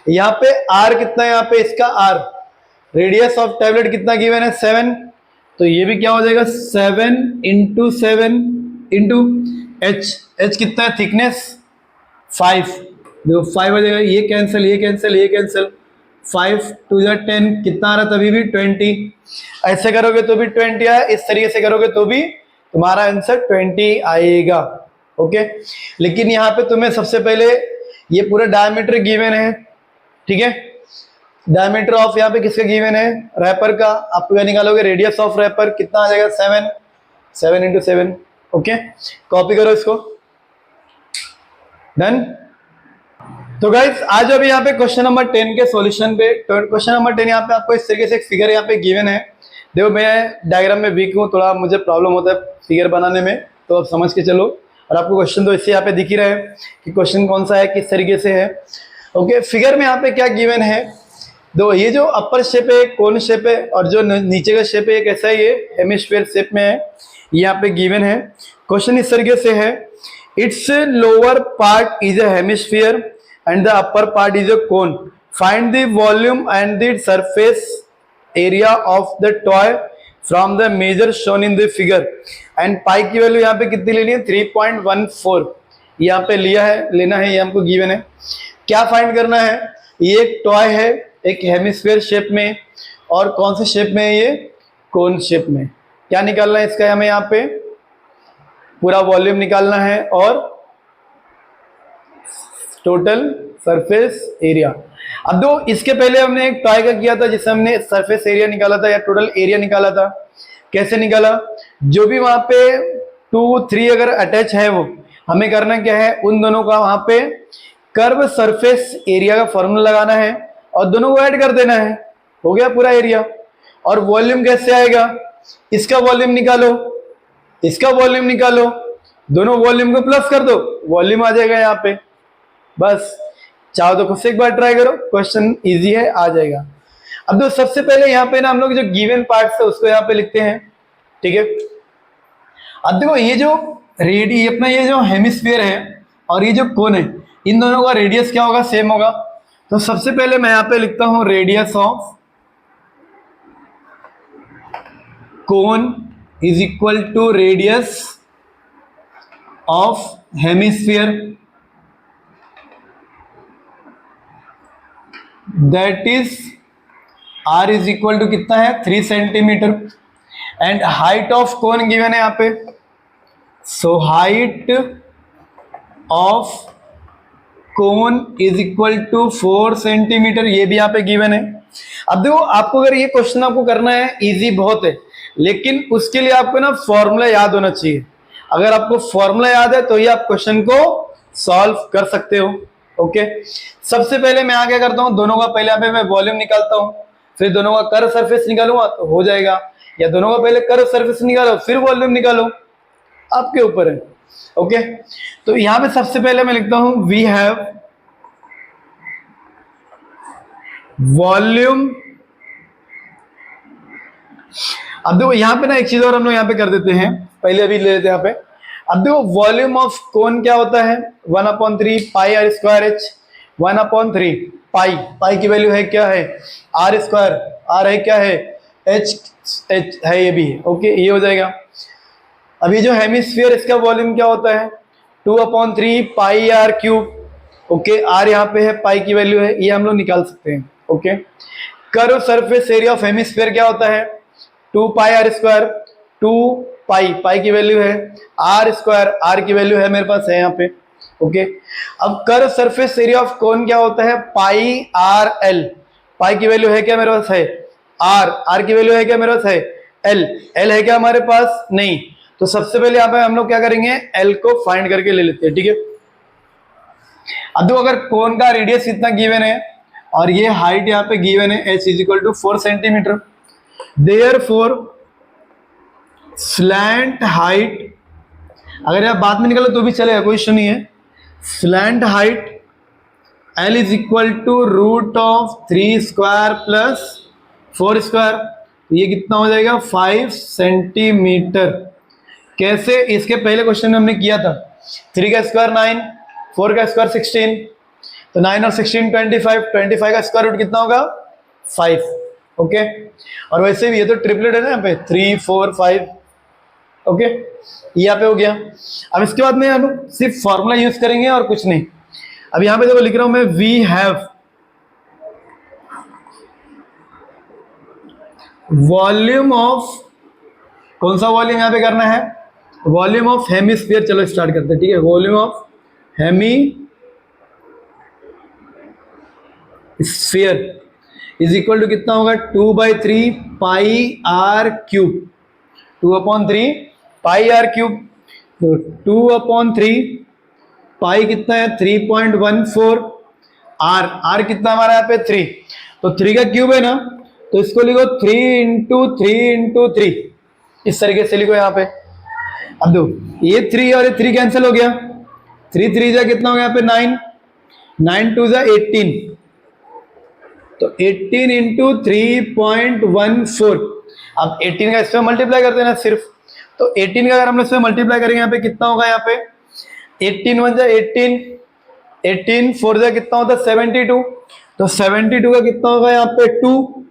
यहाँ पे आर कितना है, यहाँ पे इसका आर, रेडियस ऑफ टैबलेट कितना गिवन है 7, तो ये भी क्या हो जाएगा 7 × 7 × एच कितना है थिकनेस 5, देखो 5 हो जाएगा, ये कैंसिल ये कैंसिल ये कैंसिल, 5 2 10 कितना आ रहा तभी भी 20, ऐसे करोगे तो भी 20 आया, इस तरीके से करोगे तो भी तुम्हारा आंसर 20 आएगा। ओके, लेकिन यहाँ पे तुम्हें सबसे पहले ये पूरा डायमीटर गिवन है, ठीक है, डायमीटर ऑफ यहाँ पे किसका गिवन है, रैपर का, आप क्या निकालोगे रेडियस ऑफ रैपर कितना आ जाएगा 7 × 7। ओके, कॉपी करो इसको, डन। तो गाइस आज अभी यहाँ पे क्वेश्चन नंबर 10 के सॉल्यूशन पे, क्वेश्चन नंबर 10 यहाँ पे आपको इस तरीके से एक फिगर यहाँ पे गिवन है। देखो मैं डायग्राम में वीक हूँ, थोड़ा मुझे प्रॉब्लम होता है फिगर बनाने में, तो आप समझ के चलो, और आपको क्वेश्चन तो इससे यहाँ पे दिख ही रहा है कि क्वेश्चन कौन सा है, किस तरीके से है। ओके, फिगर में यहाँ पे क्या गिवन है, दो ये जो अपर शेप है कोन शेप है, और जो नीचे का शेप है कैसा है, ये हेमिस्फीयर शेप में है, यहाँ पे गिवन है। क्वेश्चन इस तरीके से है, it's lower part is a hemisphere and the upper part is a cone. Find the volume and the surface area of the toy from the measure shown in the figure. And pi की value यहाँ पे कितनी लेनी है 3.14 यहाँ पे लिया है, लेना है, ये हमको गिवन है। क्या फाइंड करना है, ये एक टॉय है एक हेमिस्फीयर शेप में, और कौन से शेप में है ये, कोन शेप में। क्या निकालना है इसका, हमें यहाँ पे पूरा वॉल्यूम निकालना है और टोटल सरफेस एरिया। अब दो इसके पहले हमने एक टॉय का किया था जिससे हमने सरफेस एरिया निकाला था या टोटल एरिया निकाला था। कैसे निकाला, जो भी वहां पे 2 3 अगर अटैच है वो हमें करना क्या है, उन दोनों का वहां पे कर्व सरफेस एरिया का फॉर्मूला लगाना है और दोनों को ऐड कर देना है, हो गया पूरा एरिया। और वॉल्यूम कैसे आएगा, इसका वॉल्यूम निकालो इसका वॉल्यूम निकालो, दोनों वॉल्यूम को प्लस कर दो, वॉल्यूम आ जाएगा यहाँ पे। बस चाहो तो खुद से एक बार ट्राई करो, क्वेश्चन इजी है, आ जाएगा। अब तो सबसे पहले यहाँ पे ना हम लोग जो गिवन पार्ट्स है उसको यहाँ पे लिखते हैं, ठीक है। अब देखो ये जो अपना ये जो हेमिस्फीयर है और ये जो कोन है, इन दोनों का रेडियस क्या होगा, सेम होगा। तो सबसे पहले मैं यहाँ पे लिखता हूं radius of cone is equal to radius of hemisphere, that is R is equal to कितना है 3 centimetre, and height of cone given है यहाँ पे, so height of cone is equal to 4 centimetre, ये भी यहाँ पे गिवन है। अब देखो आपको अगर ये क्वेश्चन आपको करना है, इजी बहुत है, लेकिन उसके लिए आपको ना फॉर्मूला याद होना चाहिए। अगर आपको फॉर्मूला याद है तो ही आप क्वेश्चन को सॉल्व कर सकते हो। ओके, सबसे पहले मैं क्या करता हूं, दोनों का पहले यहाँ पे मैं वॉल्यूम निकालता हूं, फिर दोनों का कर्व सरफेस निकालूंगा तो हो जाएगा, या दोनों का पहले कर्व सरफेस निकालो फिर वॉल्यूम निकालो, आपके ऊपर है। ओके, तो यहां पे सबसे पहले मैं लिखता हूं वी हैव वॉल्यूम। अब देखो यहां पे ना एक चीज और हम लोग यहां पे कर देते हैं, पहले अभी ले लेते हैं यहाँ पे। अब देखो वॉल्यूम ऑफ कोन क्या होता है 1/3 पाई आर स्क्वायर एच, 1/3 पाई की वैल्यू है क्या है आर स्क्वायर, आर है क्या है एच है, ये भी है। ओके, ये हो जाएगा। अभी जो हेमिस्फीयर इसका वॉल्यूम क्या होता है 2/3 pi r cube. Okay, are यहाँ पे है, पाई की वैल्यू है, ये हम लोग निकाल सकते हैं। Okay, curve surface area of hemisphere क्या होता है 2 पाई आर स्क्वायर, 2 पाई की वैल्यू है आर स्क्वायर, आर की वैल्यू है मेरे पास है यहाँ पे। ओके, अब curve surface area of cone क्या होता है पाई आर एल, पाई की वैल्यू है क्या मेरे पास है आर, आर की वैल्यू है क्या मेरे पास है एल है क्या हमारे पास नहीं। तो सबसे पहले यहाँ पे हम लोग क्या करेंगे, एल को फाइंड करके ले लेते हैं, ठीक है। अब तो अगर कोन का रेडियस इतना गिवन है और ये हाइट यहाँ पे गिवन है H is equal to 4 centimetre, therefore slant height, अगर आप बाद में निकालो तो भी चलेगा, कोई इश्यू नहीं है। Slant height L is equal to root of 3 square plus 4 square, ये कितना हो जाएगा 5 सेंटीमीटर। कैसे, इसके पहले क्वेश्चन में हमने किया था 3 का स्क्वायर 9, 4 का स्क्वायर 16, तो 9 और 16 25, 25 का स्क्वायर रूट कितना होगा 5। ओके, और वैसे भी ये तो ट्रिपलेट है ना यहाँ पे 3 4 5। ओके, ये यहाँ पे हो गया। अब इसके बाद में हम सिर्फ फॉर्मूला यूज करेंगे और कुछ नहीं। अब यहाँ पे देखो लिख रहा हूं मैं वी हैव वॉल्यूम ऑफ, कौन सा वॉल्यूम यहाँ पे करना है, वॉल्यूम ऑफ हेमिस्फीयर। चलो स्टार्ट करते हैं, ठीक है। Volume of hemisphere is equal to कितना होगा 2/3 pi r cube, 2/3 pi r cube. तो 2/3 पाई कितना है 3.14, आर कितना हमारा यहाँ पे 3, तो 3 का क्यूब है ना, तो इसको लिखो 3 × 3 × 3, इस तरीके से लिखो यहाँ पे। अब दो ये 3 और ये 3 कैंसिल हो गया, 3 3 जा कितना हो गया यहाँ पे 9, 9 2 जा 18, तो 18 × 3.14। अब 18 का इसमें मल्टीप्लाई कर देना सिर्फ, तो 18 का अगर हम इसमें मल्टीप्लाई करेंगे यहाँ पे कितना होगा, यहाँ पे 18 1 जा 18, 18 4 जा कितना होता है 72, तो 72 का कितना होगा यहाँ पे 2,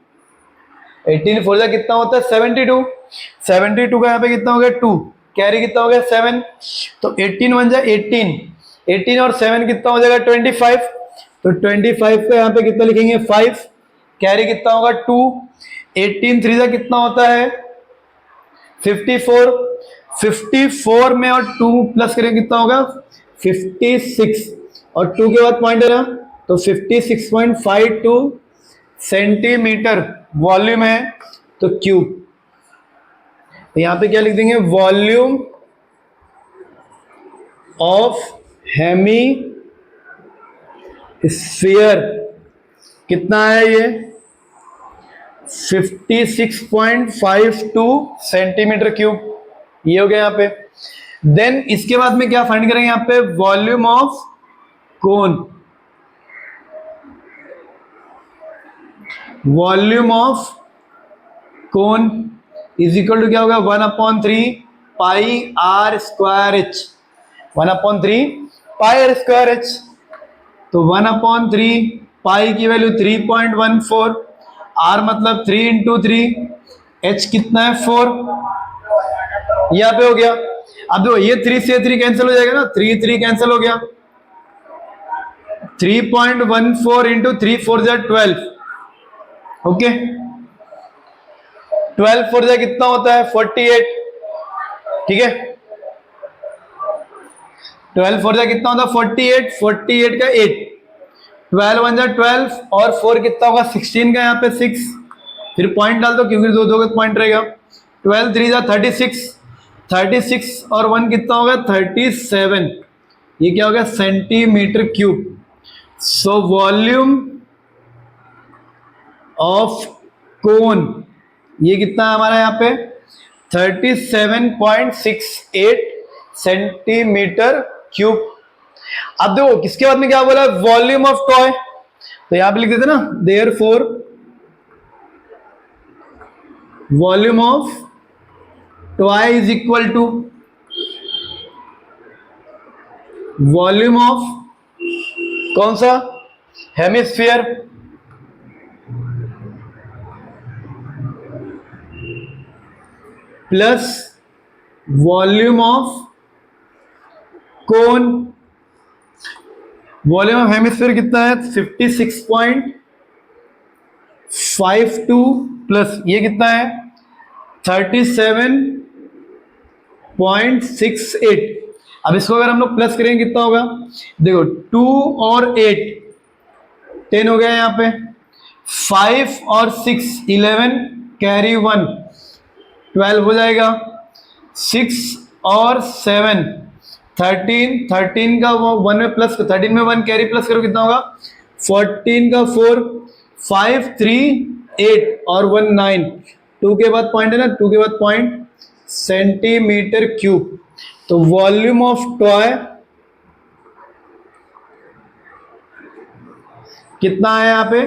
18 4 जा कितना होता है 72, 72 का यहाँ पे कितना हो गया 2, कैरी कितना हो गया 7, तो 18 1 जा 18, 18 और 7 कितना हो जाएगा 25, तो 25 का यहाँ पे कितना लिखेंगे 5, कैरी कितना होगा 2, 18 3 जा कितना होता है 54, 54 में और 2 प्लस करेंगे कितना होगा 56, और 2 के बाद पॉइंट है ना, तो 56.52 सेंटीमीटर वॉल्यूम है, तो क्यूब। तो यहां पे क्या लिख देंगे, वॉल्यूम ऑफ हेमिस्फीयर कितना है ये 56.52 सेंटीमीटर क्यूब, ये हो गया यहाँ पे। देन इसके बाद में क्या फाइंड करेंगे यहाँ पे, volume of cone, volume of cone is equal to क्या होगा 1/3 pi are square h, 1/3 pi are square h, तो 1/3 पाई की वैल्यू 3.14, आर मतलब 3 × 3, एच कितना है 4, यहाँ पे हो गया। अब देखो ये 3 से 3 कैंसिल हो जाएगा ना, 3 3 कैंसिल हो गया, 3.14 × 3 4 जा 12, ओके 12 4 जा कितना होता है 48, ठीक है 12 4 जा कितना होता है 48, 48 का 8, 12 1 जा 12 और 4 कितना होगा 16 का यहाँ पे 6, फिर पॉइंट डाल दो क्योंकि दो का पॉइंट रहेगा, 12 3 जा 36, 36 और 1 कितना होगा 37, ये क्या हो गया centimetre cube. So volume of cone ये कितना है हमारा यहाँ पे 37.68 सेंटीमीटर क्यूब। अब देखो किसके बाद में क्या बोला, वॉल्यूम ऑफ टॉय, तो यहां पे लिख देते ना therefore volume of toy is equal to volume of कौन सा hemisphere plus volume of cone. Volume of hemisphere कितना है 56.52 प्लस ये कितना है 37.68। अब इसको अगर हम लोग प्लस करेंगे कितना होगा, देखो 2 और 8 10 हो गया यहाँ पे, 5 और 6 11 कैरी 1 12 हो जाएगा, 6 और 7 13, 13 का 1 में प्लस 13 में 1 कैरी प्लस करो कितना होगा 14 का 4 5 3 8 और 1 9, 2 के बाद पॉइंट है ना, 2 के बाद पॉइंट सेंटीमीटर क्यूब। तो वॉल्यूम ऑफ टॉय कितना है यहाँ पे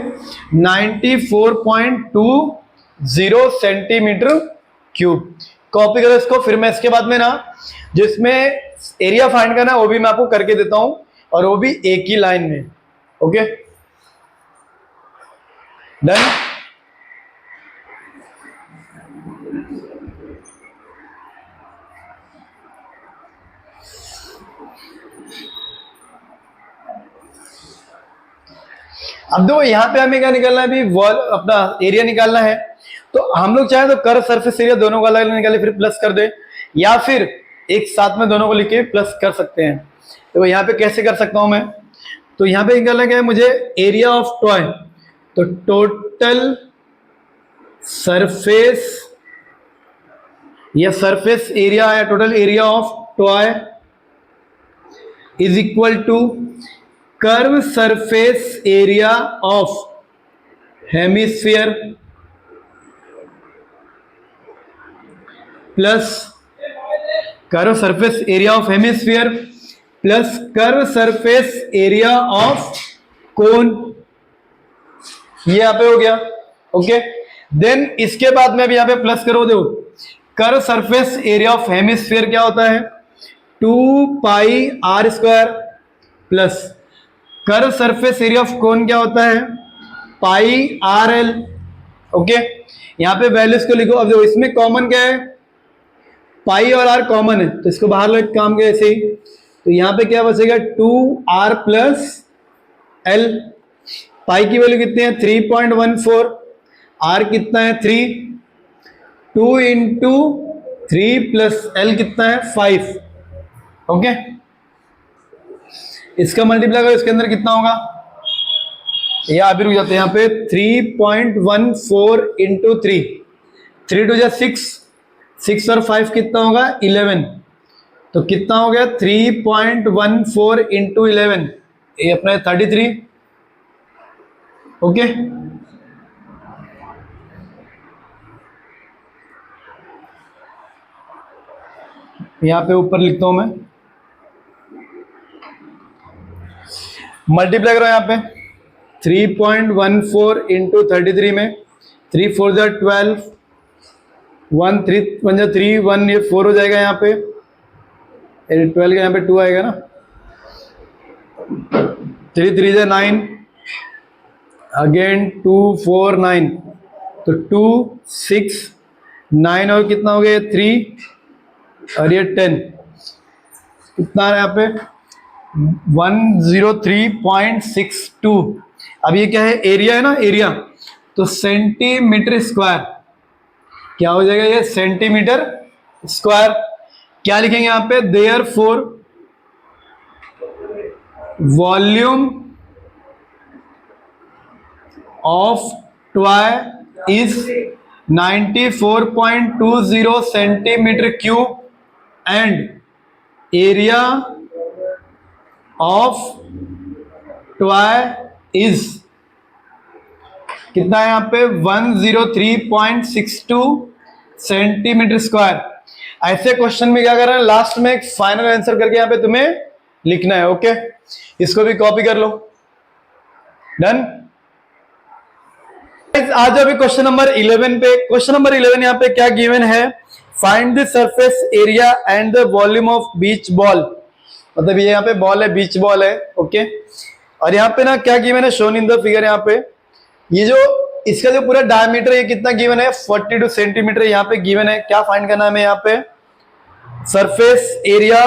94.20 सेंटीमीटर क्यूब। कॉपी करो इसको, फिर मैं इसके बाद में ना जिसमें एरिया फाइंड करना है वो भी मैं आपको करके देता हूं और वो भी एक ही लाइन में। Okay done. अब देखो यहाँ पे हमें क्या निकालना है, अभी वॉल अपना एरिया निकालना है। तो हम लोग चाहे तो कर्व सरफेस एरिया दोनों को अलग अलग निकाले फिर प्लस कर दे, या फिर एक साथ में दोनों को लिख के प्लस कर सकते हैं। तो यहाँ पे कैसे कर सकता हूं मैं, तो यहाँ पे निकालना क्या है मुझे, एरिया ऑफ टॉय। तो टोटल सरफेस या सरफेस एरिया या total area of toy is equal to curve surface area of hemisphere plus curve surface area of hemisphere plus curve surface area of cone. ये यहां पे हो गया। Okay then इसके बाद में भी यहां पे प्लस करो, देखो curve surface area of hemisphere क्या होता है, 2 pi are square plus curve surface area of cone क्या होता है, पाई आर एल। ओके यहां पे वैल्यूज को लिखो। अब देखो इसमें कॉमन क्या है, पाई और आर कॉमन है, तो इसको बाहर लो एक काम के ऐसे ही। तो यहां पे क्या बचेगा, 2r प्लस एल। पाई की वैल्यू कितनी है 3.14, आर कितना है 3, 2 इंटू 3 प्लस एल कितना है 5। ओके इसका मल्टीप्लाई करो, इसके अंदर कितना होगा, या अभी रुक जाते हैं यहाँ पे 3.14 इंटू 3, 3 2 6, 6 और 5 कितना होगा 11। तो कितना हो गया 3.14 इंटू 11, ये अपना 33। ओके यहां पे ऊपर लिखता हूं मैं, मल्टीप्लाई करो यहाँ पे 3.14 इंटू 33 में 3 4 12, 1 3 1 3 1, ये 4 हो जाएगा यहाँ पे, 12 का यहाँ पे 2 आएगा ना, 3 3 9, अगेन 2 4 9, तो 2 6 9 और कितना हो गया 3 और ये 10, कितना आ रहा है यहाँ पे 103.62। अब ये क्या है, एरिया है ना, एरिया तो सेंटीमीटर स्क्वायर क्या हो जाएगा, ये सेंटीमीटर स्क्वायर। क्या लिखेंगे यहां पे, therefore volume of toy is 94.20 centimetre cube and area of toy is कितना है यहां पे 103.62 सेंटीमीटर स्क्वायर। ऐसे क्वेश्चन में क्या कर रहे हैं, लास्ट में एक फाइनल आंसर करके यहां पे तुम्हें लिखना है। ओके इसको भी कॉपी कर लो, डन। आज अभी क्वेश्चन नंबर 11 पे, क्वेश्चन नंबर 11 यहां पे क्या गिवन है, find the surface area and the volume of beach ball. मतलब ये यहाँ पे बॉल है, बीच बॉल है। ओके और यहाँ पे ना क्या गिवन है, शोन इन द फिगर। यहाँ पे ये जो इसका जो पूरा डायमीटर है कितना गिवन है 42 सेंटीमीटर यहाँ पे गिवन है। क्या फाइंड करना है यहाँ पे, सरफेस एरिया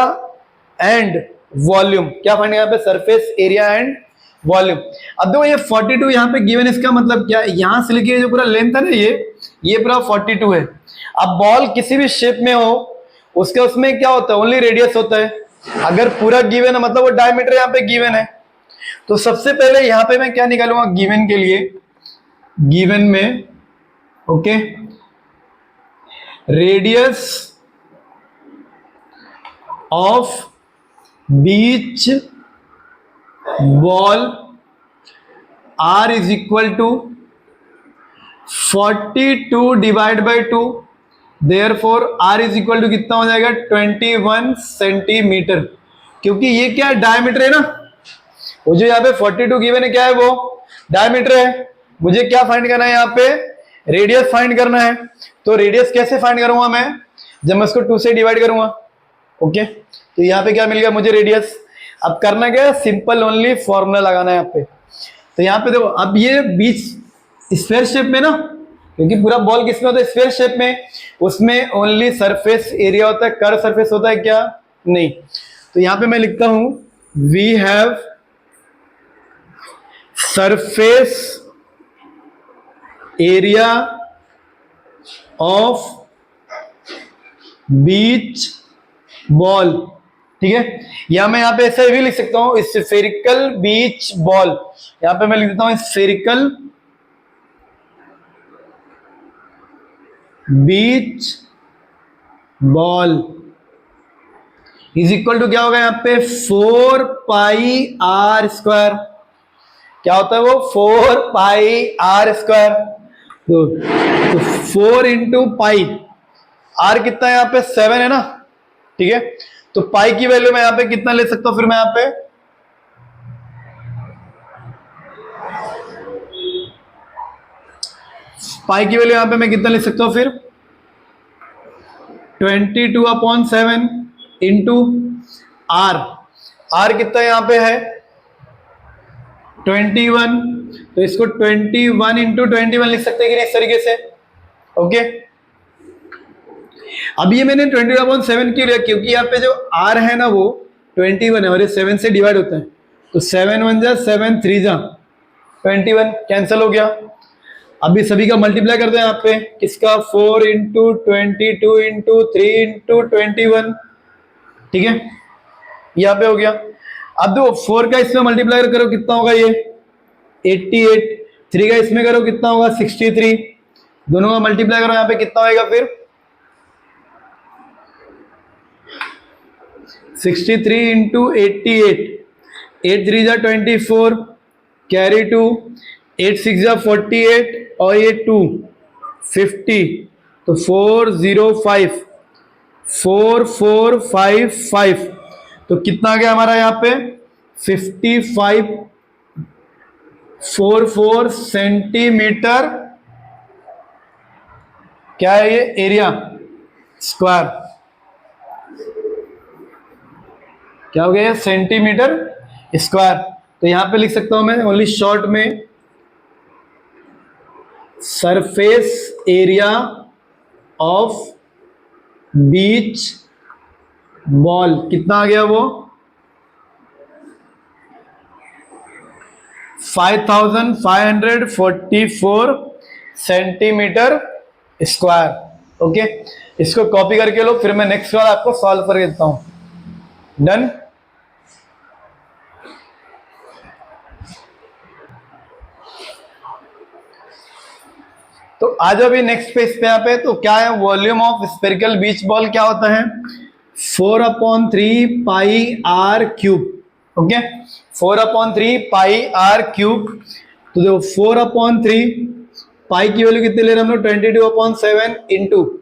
एंड वॉल्यूम। क्या फाइंड यहाँ पे, सरफेस एरिया एंड वॉल्यूम। अब देखो ये 42 यहाँ पे गिवन, इसका मतलब क्या, यहां से लेके जो पूरा लेंथ है ना ये पूरा 42 है। अब बॉल किसी भी शेप में हो उसके उसमें क्या होता है, ओनली रेडियस होता है। अगर पूरा गिवन है मतलब वो डायमीटर यहाँ पे गिवन है। तो सबसे पहले यहाँ पे मैं क्या निकालूंगा गिवन के लिए, गिवन में okay radius of beach ball r is equal to 42 divide by 2, therefore r is equal to कितना हो जाएगा 21 सेंटीमीटर। क्योंकि ये क्या है, डायमीटर है ना, वो जो यहाँ पे 42 गिवन है क्या है, वो डायमीटर है। मुझे क्या फाइंड करना है यहाँ पे, रेडियस फाइंड करना है। तो रेडियस कैसे फाइंड करूंगा मैं, जब मैं इसको 2 से डिवाइड करूंगा। ओके तो यहाँ पे क्या मिल गया मुझे रेडियस। अब करना क्या है, सिंपल ओनली फॉर्मूला लगाना है यहाँ पे। तो यहाँ पे देखो, अब ये बीच स्फीयर शेप में ना, क्योंकि पूरा बॉल किसमें होता है, स्फीयर शेप में, उसमें ओनली सरफेस एरिया होता है, कर्व सरफेस होता है क्या, नहीं। तो यहाँ पे मैं लिखता हूं we have surface area of beach ball, ठीक है। या मैं यहां पे ऐसा भी लिख सकता हूं, स्फेरिकल बीच बॉल, यहां पे मैं लिख देता हूं spherical beach ball is equal to क्या होगा यहां पे 4 पाई आर स्क्वायर, क्या होता है वो 4 पाई आर स्क्वायर। तो 4 इंटू पाई, आर कितना है यहाँ पे 7 है ना, ठीक है। तो पाई की वैल्यू मैं यहाँ पे कितना ले सकता हूं, फिर मैं यहाँ पे पाई की वैल्यू यहाँ पे मैं कितना ले सकता हूं, फिर 22/7 इंटू आर, आर कितना यहाँ पे है 21, तो इसको 21 इंटू 21 लिख सकते हैं कि इस तरीके से, ओके। अब ये मैंने 22/7 क्यों लिया, क्योंकि यहाँ पे जो आर है ना वो 21 है और ये 7 से डिवाइड होता है, तो 7 1 जा 7 3 जा 21 कैंसिल हो गया। अभी सभी का मल्टीप्लाई करते हैं यहाँ पे, किसका 4 इंटू 22 इंटू 3 इंटू 21, ठीक है, यहाँ पे हो गया। अब दो 4 का इसमें मल्टीप्लाई करो कितना होगा ये 88, 3 का इसमें करो कितना होगा 63, दोनों का मल्टीप्लाई करो यहाँ पे कितना होगा फिर 63 इंटू 88, 8 3 जा 24, कैरी 2, 8 6 जा 48 और ये 2 50, तो 405 4455, तो कितना आ गया हमारा यहाँ पे 5544 सेंटीमीटर, क्या है ये एरिया स्क्वायर, क्या हो गया सेंटीमीटर स्क्वायर। तो यहां पे लिख सकता हूं मैं ओनली शॉर्ट में surface area of beach ball कितना आ गया वो 5544 सेंटीमीटर स्क्वायर, ओके। इसको कॉपी करके लो, फिर मैं नेक्स्ट वाला आपको सॉल्व कर देता हूं, डन। तो आ जाओ अभी नेक्स्ट पेज पे, यहाँ पे तो क्या है volume of spherical beach ball क्या होता है 4/3 pi r cube, okay 4/3 pi r cube. तो देखो 4/3 पाई की वैल्यू कितनी ले रहे हैं हम लोग 22/7 इंटू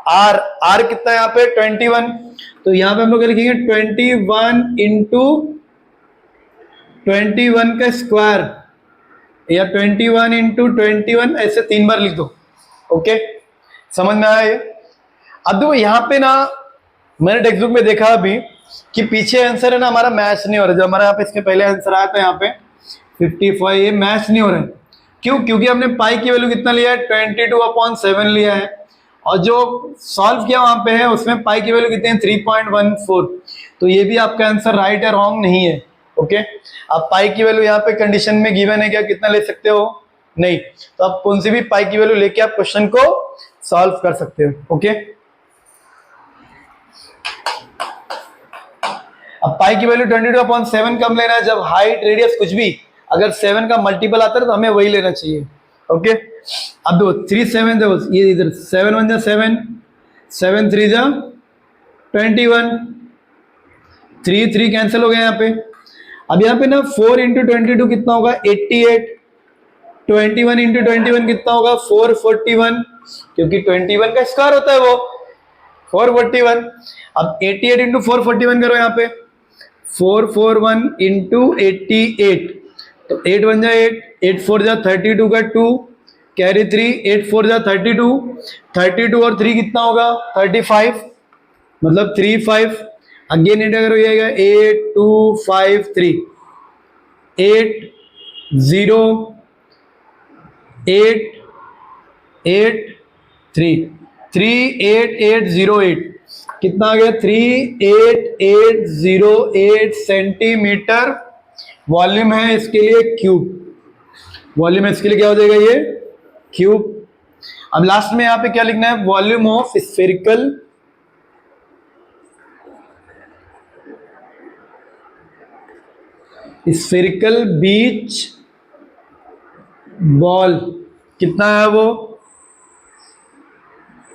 आर, आर कितना है यहाँ पे 21, तो यहाँ पे हम लोग लिखेंगे 21 इंटू 21 का स्क्वायर या 21 इंटू 21, ऐसे 3 बार लिख दो, ओके समझ में आया ये। अब देखो यहाँ पे ना मैंने टेक्स्ट बुक में देखा अभी कि पीछे आंसर है ना हमारा मैच नहीं हो रहा, जो हमारा यहाँ पे इसके पहले आंसर आया था यहाँ पे 55, ये मैच नहीं हो रहा है, क्यों, क्योंकि हमने पाई की वैल्यू कितना लिया है 22/7 लिया है, और जो सॉल्व किया वहां पे है उसमें पाई की वैल्यू कितनी है 3.14, तो ये भी आपका आंसर राइट है रॉन्ग नहीं है, ओके। अब पाई की वैल्यू यहाँ पे कंडीशन में गिवन है क्या, कितना ले सकते हो नहीं, तो आप कौन सी भी पाई की वैल्यू लेके आप क्वेश्चन को सॉल्व कर सकते हो, ओके। अब पाई की वैल्यू 22/7 कम लेना है, जब हाइट रेडियस कुछ भी अगर 7 का मल्टीपल आता है तो हमें वही लेना चाहिए, ओके। अब दो 3 7 दो, ये इधर 7 1 जा 7, 7 3 जा 21, 3 3 कैंसिल हो गया यहाँ पे। अब यहाँ पे ना 4 इंटू 22 कितना होगा 88, 21 इंटू 21 कितना होगा 441, क्योंकि 21 का स्क्वायर होता है वो 441। अब 88 इंटू 441 करो यहाँ पे 441 इंटू 88, तो 8 1 जा 8, 8 4 जा 32 का 2, कैरी 3, 8 4 जा 32, 32 और 3 कितना होगा 35, मतलब 35, अगेन एट अगर हो जाएगा 8 2 5 3, 8 3808 कितना आ गया? 38808 सेंटीमीटर वॉल्यूम है इसके लिए क्यूब। वॉल्यूम है इसके लिए क्या हो जाएगा? ये क्यूब। अब लास्ट में यहां पे क्या लिखना है? Volume of spherical beach ball कितना है? वो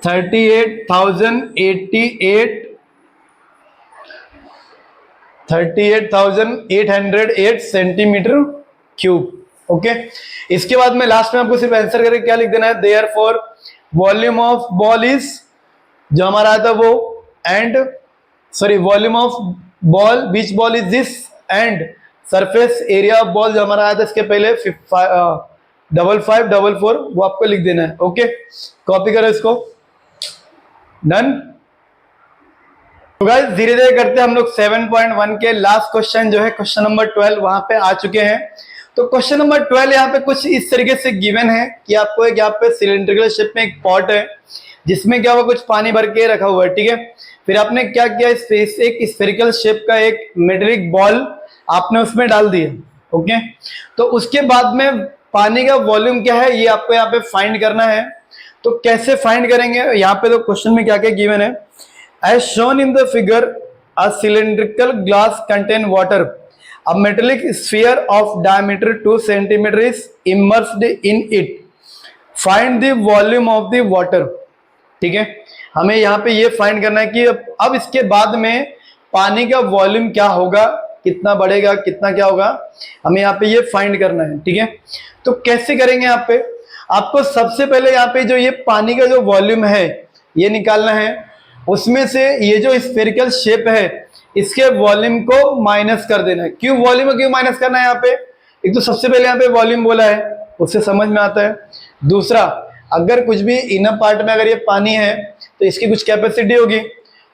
38,808 सेंटीमीटर क्यूब। ओके, इसके बाद में लास्ट में आपको सिर्फ आंसर करके क्या लिख देना है? Therefore volume of ball is, जो हमारा आता वो, and sorry volume of ball beach ball is this, and surface area of ball जो हमारा आया था इसके पहले 5544 वो आपको लिख देना है। ओके, कॉपी करो इसको। डन। तो गाइस धीरे धीरे करते हम लोग 7.1 के लास्ट क्वेश्चन जो है क्वेश्चन नंबर 12 वहां पे आ चुके हैं। तो क्वेश्चन नंबर 12 यहाँ पे कुछ इस तरीके से गिवन है कि आपको एक यहाँ पे सिलेंड्रिकल शेप में एक पॉट है जिसमें क्या हुआ, कुछ पानी भर के रखा हुआ है। ठीक है, फिर आपने क्या किया, एक स्फेरिकल शेप का एक मेटेलिक बॉल आपने उसमें डाल दिया। ओके, तो उसके बाद में पानी का वॉल्यूम क्या है ये आपको यहाँ पे फाइंड करना है। तो कैसे फाइंड करेंगे? यहाँ पे तो क्वेश्चन में क्या क्या गिवन है, as shown in the figure a cylindrical glass contain water, a metallic sphere of diameter 2 centimetre is immersed in it, find the volume of the water. ठीक है, हमें यहाँ पे ये फाइंड करना है कि अब इसके बाद में पानी का वॉल्यूम क्या होगा, कितना बढ़ेगा, कितना क्या होगा, हमें यहाँ पे ये फाइंड करना है। ठीक है, तो कैसे करेंगे? यहाँ पे आपको सबसे पहले यहाँ पे जो ये पानी का जो वॉल्यूम है ये निकालना है, उसमें से ये जो स्फेरिकल शेप है इसके वॉल्यूम को माइनस कर देना है। क्यों वॉल्यूम क्यों माइनस करना है? यहाँ पे एक तो सबसे पहले यहाँ पे वॉल्यूम बोला है उससे समझ में आता है। दूसरा, अगर कुछ भी इनर पार्ट में अगर ये पानी है तो इसकी कुछ कैपेसिटी होगी,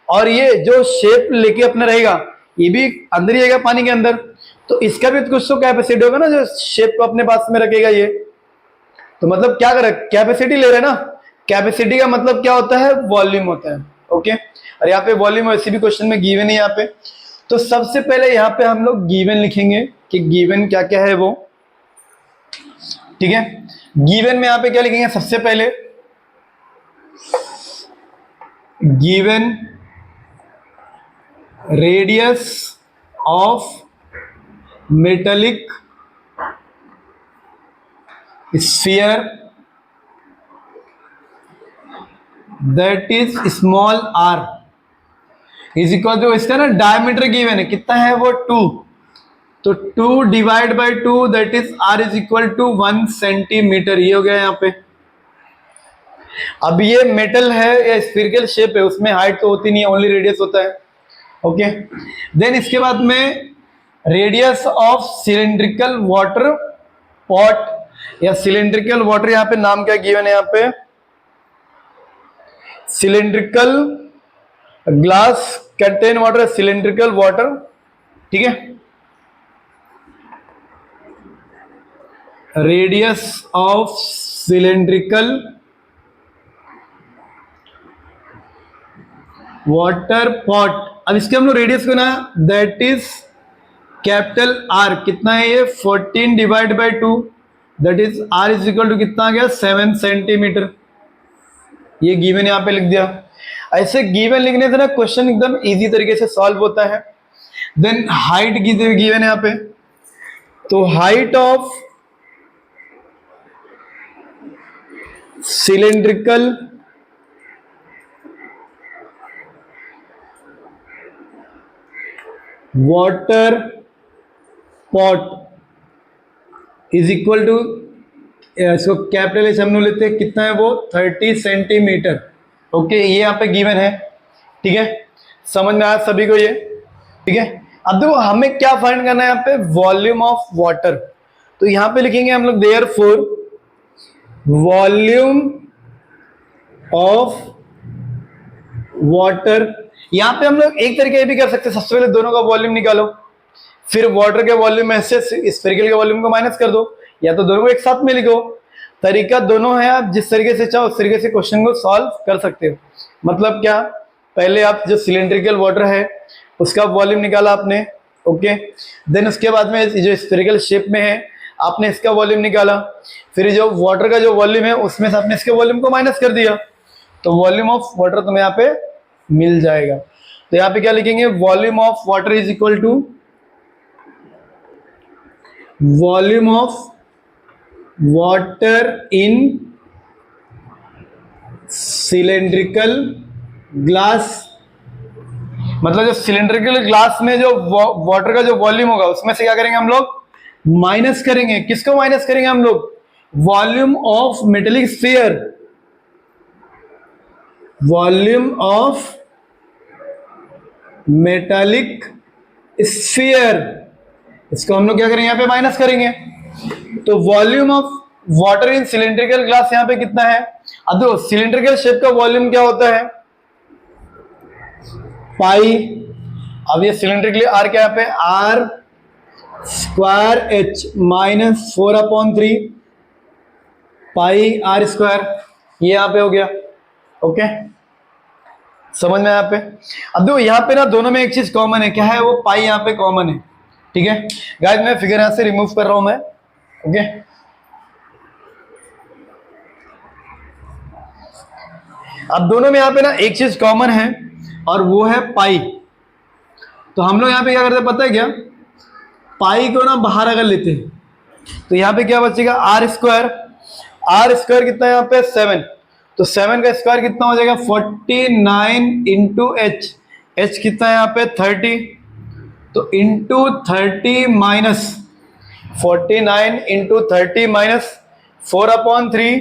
और ये जो शेप लेके अपना रहेगा ये भी अंदर ही रहेगा पानी के अंदर, तो इसका भी कुछ तो कैपेसिटी होगा ना जो शेप को अपने पास में रखेगा ये। तो मतलब क्या कर कैपेसिटी ले रहे हैं ना, कैपेसिटी का मतलब क्या होता है? वॉल्यूम होता है। ओके, और यहाँ पे वॉल्यूम वैसे भी क्वेश्चन में गिवन है यहाँ पे। तो सबसे पहले यहाँ पे हम लोग गिवन लिखेंगे कि गिवन क्या क्या है वो। ठीक है, गिवन में यहाँ पे क्या लिखेंगे? सबसे पहले given radius of metallic sphere that is small r is equal to, इसका ना डायमीटर गिवन है कितना है वो 2, तो 2 divide by 2 that is r is equal to 1 centimetre. ये हो गया यहाँ पे। अब ये मेटल है या स्फीरिकल शेप है, उसमें हाइट तो होती नहीं है, ओनली रेडियस होता है। ओके, देन इसके बाद में radius of cylindrical water pot या सिलेंड्रिकल वाटर, यहाँ पे नाम क्या गिवन है? यहाँ पे cylindrical glass contain water, cylindrical water. ठीक है, radius of cylindrical water pot. अब इसके हम लोग रेडियस को ना दैट इज कैपिटल R, कितना है ये? 14 divide by 2 that is R is equal to कितना आ गया? 7 सेंटीमीटर। ये गिवन यहाँ पे लिख दिया। ऐसे गिवन लिखने से ना क्वेश्चन एकदम इजी तरीके से सॉल्व होता है। देन हाइट गिवन है यहाँ पे, तो height of cylindrical water pot is equal to, इसको कैपिटल एच हम लोग लेते हैं, कितना है वो? 30 सेंटीमीटर। ओके, ये यहाँ पे गिवन है। ठीक है, समझ में आया सभी को ये? ठीक है, अब देखो हमें क्या फाइंड करना है यहाँ पे? Volume of water. तो यहाँ पे लिखेंगे हम लोग देयरफॉर वॉल्यूम ऑफ वाटर। यहाँ पे हम लोग एक तरीके ये भी कर सकते हैं, सबसे पहले दोनों का वॉल्यूम निकालो, फिर वाटर के वॉल्यूम में से स्फेरिकल के वॉल्यूम को माइनस कर दो, या तो दोनों को एक साथ में लिखो। तरीका दोनों है, आप जिस तरीके से चाहो उस तरीके से क्वेश्चन को सॉल्व कर सकते हो। मतलब क्या, पहले आप जो सिलेंड्रिकल वाटर है उसका वॉल्यूम निकाला आपने, ओके, देन उसके बाद में जो स्फेरिकल शेप में है आपने इसका वॉल्यूम निकाला, फिर जो वाटर का जो वॉल्यूम है उसमें से आपने इसके वॉल्यूम को माइनस कर दिया, तो वॉल्यूम ऑफ वाटर तुम्हें यहाँ पे मिल जाएगा। तो यहाँ पे क्या लिखेंगे, volume of water is equal to volume of water in cylindrical glass. मतलब जो सिलेंड्रिकल ग्लास में जो वाटर का जो वॉल्यूम होगा उसमें से क्या करेंगे हम लोग, माइनस करेंगे। किसको माइनस करेंगे हम लोग, volume of metallic sphere, volume of metallic sphere, इसको हम लोग क्या करेंगे, यहां पे माइनस करेंगे। तो volume of water in cylindrical glass यहां पे कितना है, अब देखो सिलेंड्रिकल शेप का वॉल्यूम क्या होता है, पाई। अब ये सिलेंड्रिकल आर क्या यहाँ पे, R square H minus 4/3 pi are square, ये यहाँ पे हो गया। ओके, समझ में यहाँ पे। अब देखो यहाँ पे ना दोनों में एक चीज कॉमन है, क्या है वो, पाई यहाँ पे कॉमन है। ठीक है गाइस, मैं फिगर यहां से रिमूव कर रहा हूं मैं। ओके, अब दोनों में यहाँ पे ना एक चीज कॉमन है और वो है पाई। तो हम लोग यहाँ पे क्या करते हैं पता है क्या, पाई को ना बाहर अगर लेते हैं तो यहाँ पे क्या बचेगा, आर स्क्वायर। आर स्क्वायर कितना है यहाँ पे 7, तो 7 का स्क्वायर कितना हो जाएगा 49 इंटू एच, एच कितना है यहाँ पे 30, तो into 30 minus 49 into 30 minus 4/3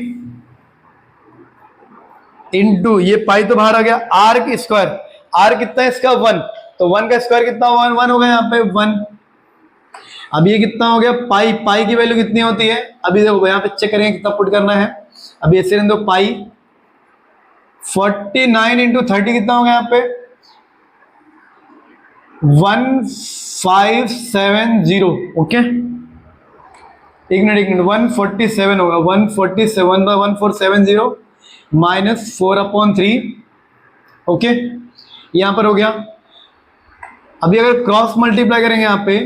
into ये पाई तो बाहर आ गया, आर की स्क्वायर, आर कितना है इसका 1, तो 1 का स्क्वायर कितना 1 हो गया यहाँ पे 1। अब ये कितना हो गया पाई, पाई की वैल्यू कितनी होती है, अभी देखो यहाँ पे चेक करेंगे कितना पुट करना है। अभी ऐसे रहने दो, पाई 49 इंटू 30 कितना हो गया यहाँ पे 1570। ओके, एक मिनट 147 होगा, 147/1470 माइनस 4/3। ओके, यहां पर हो गया। अभी अगर क्रॉस मल्टीप्लाई करेंगे यहाँ पे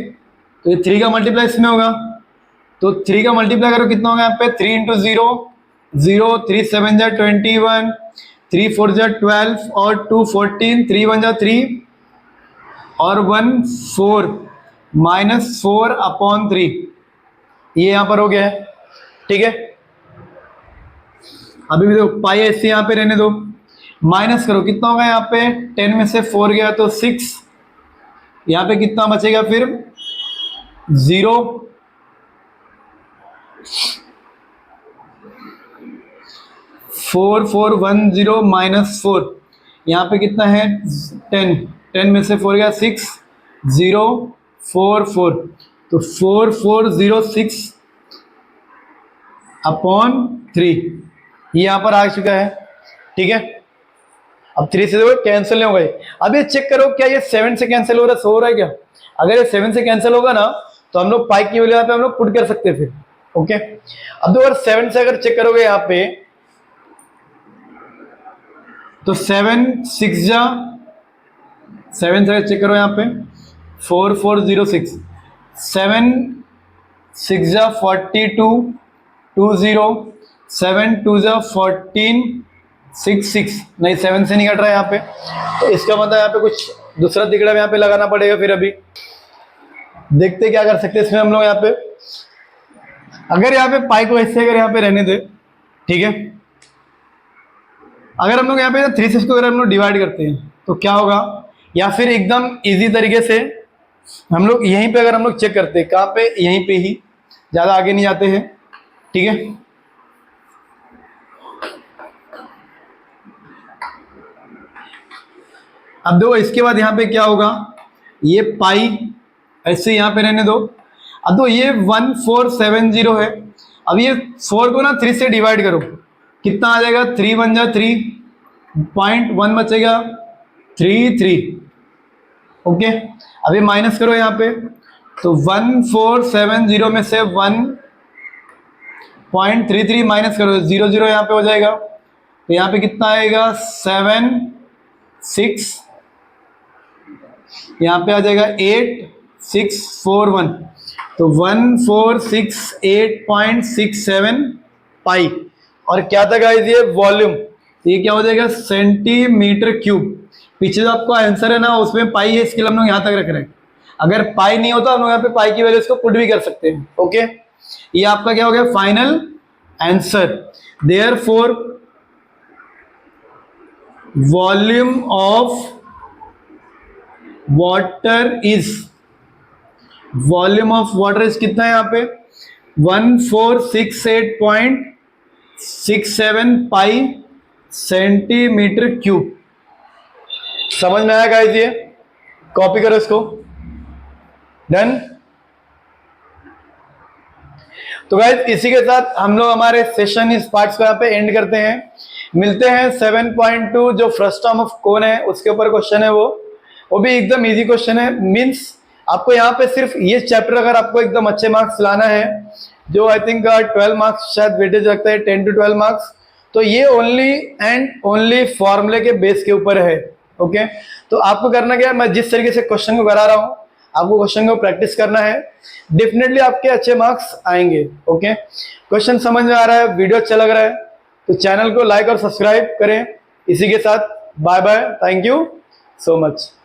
तो ये 3 का मल्टीप्लाई इसमें होगा, तो 3 का मल्टीप्लाई करो कितना होगा यहाँ पे 3 इंटू 0 0, 3 7 जा 21, 3 4 जा 12 और 2 14, 3 1 जा 3 और 1 4 माइनस 4/3, ये यहां पर हो गया है। ठीक है, अभी भी देखो पाई ऐसे यहां पे रहने दो, माइनस करो कितना होगा यहाँ पे 10 में से 4 गया तो 6, यहाँ पे कितना बचेगा फिर 0, 4 4 1 0 माइनस 4, यहाँ पे कितना है 10, 10 में से 4 गया 6, 0 4 4, तो 4406/3 ये यहाँ पर आ चुका है। ठीक है, अब 3 से देखो कैंसिल नहीं हो गए। अब ये चेक करो क्या ये 7 से कैंसिल हो रहा है, सो हो रहा है क्या, अगर ये 7 से कैंसिल होगा ना तो हम लोग पाई की वैल्यू यहाँ पे हम लोग पुट कर सकते हैं फिर। ओके, अब देखो अगर 7 से अगर चेक करोगे यहाँ पे तो 7 6 जा 7 से चेक करो यहाँ पे 4406, 7 6 जा 42 20, 7 2 जा 14 6 6, नहीं 7 से नहीं कट रहा है यहाँ पे, तो इसका मतलब यहाँ पे कुछ दूसरा तिकड़ा यहाँ पे लगाना पड़ेगा। फिर अभी देखते क्या कर सकते हैं इसमें हम लोग। यहाँ पे अगर यहाँ पे पाई को ऐसे अगर यहाँ पे रहने दे, ठीक है, अगर हम लोग यहाँ पे 3 6 को अगर हम लोग डिवाइड करते हैं तो क्या होगा, या फिर एकदम इजी तरीके से हम लोग यहीं पे अगर हम लोग चेक करते हैं, कहाँ पे, यहीं पे ही, ज़्यादा आगे नहीं जाते हैं। ठीक है, अब देखो इसके बाद यहाँ पे क्या होगा, ये पाई ऐसे यहाँ पे रहने दो। अब तो ये 1470 है, अब ये 4 को ना 3 से डिवाइड करो, कितना आ जाएगा 3 1 जा 3, 0.1 बचेगा 3 3। ओके, अभी माइनस करो यहाँ पे तो 1470 में से 1.33 माइनस करो, 0 0 यहाँ पे हो जाएगा, तो यहाँ पे कितना आएगा 7 6, यहाँ पे आ जाएगा 8 6 4 1, तो 1468.67 पाई। और क्या था गाइस ये वॉल्यूम, ये क्या हो जाएगा सेंटीमीटर क्यूब। पीछे जो आपको आंसर है ना उसमें पाई है, इसके लिए हम लोग यहाँ तक रख रहे हैं। अगर पाई नहीं होता हम लोग यहाँ पे पाई की वैल्यू इसको पुट भी कर सकते हैं। ओके, ये आपका क्या हो गया final answer. Therefore volume of water is, volume of water is कितना है यहाँ पे 1468.67 पाई सेंटीमीटर क्यूब। समझ में आया गाइस, ये कॉपी करो इसको। डन। तो गाइस इसी के साथ हम लोग हमारे सेशन इस पार्ट्स को यहाँ पे एंड करते हैं। मिलते हैं 7.2 जो फ्रस्टम ऑफ कोन है उसके ऊपर क्वेश्चन है, वो भी एकदम इजी क्वेश्चन है। मींस आपको यहाँ पे सिर्फ ये चैप्टर अगर आपको एकदम अच्छे मार्क्स लाना है, जो आई थिंक 12 मार्क्स शायद वेटेज रखता है, 10 to 12 मार्क्स, तो ये ओनली एंड ओनली फॉर्मूले के बेस के ऊपर है। ओके, तो आपको करना क्या है, मैं जिस तरीके से क्वेश्चन को करा रहा हूँ आपको क्वेश्चन को प्रैक्टिस करना है, डेफिनेटली आपके अच्छे मार्क्स आएंगे। ओके, क्वेश्चन समझ में आ रहा है, वीडियो अच्छा लग रहा है तो चैनल को लाइक और सब्सक्राइब करें। इसी के साथ bye bye, thank you so much.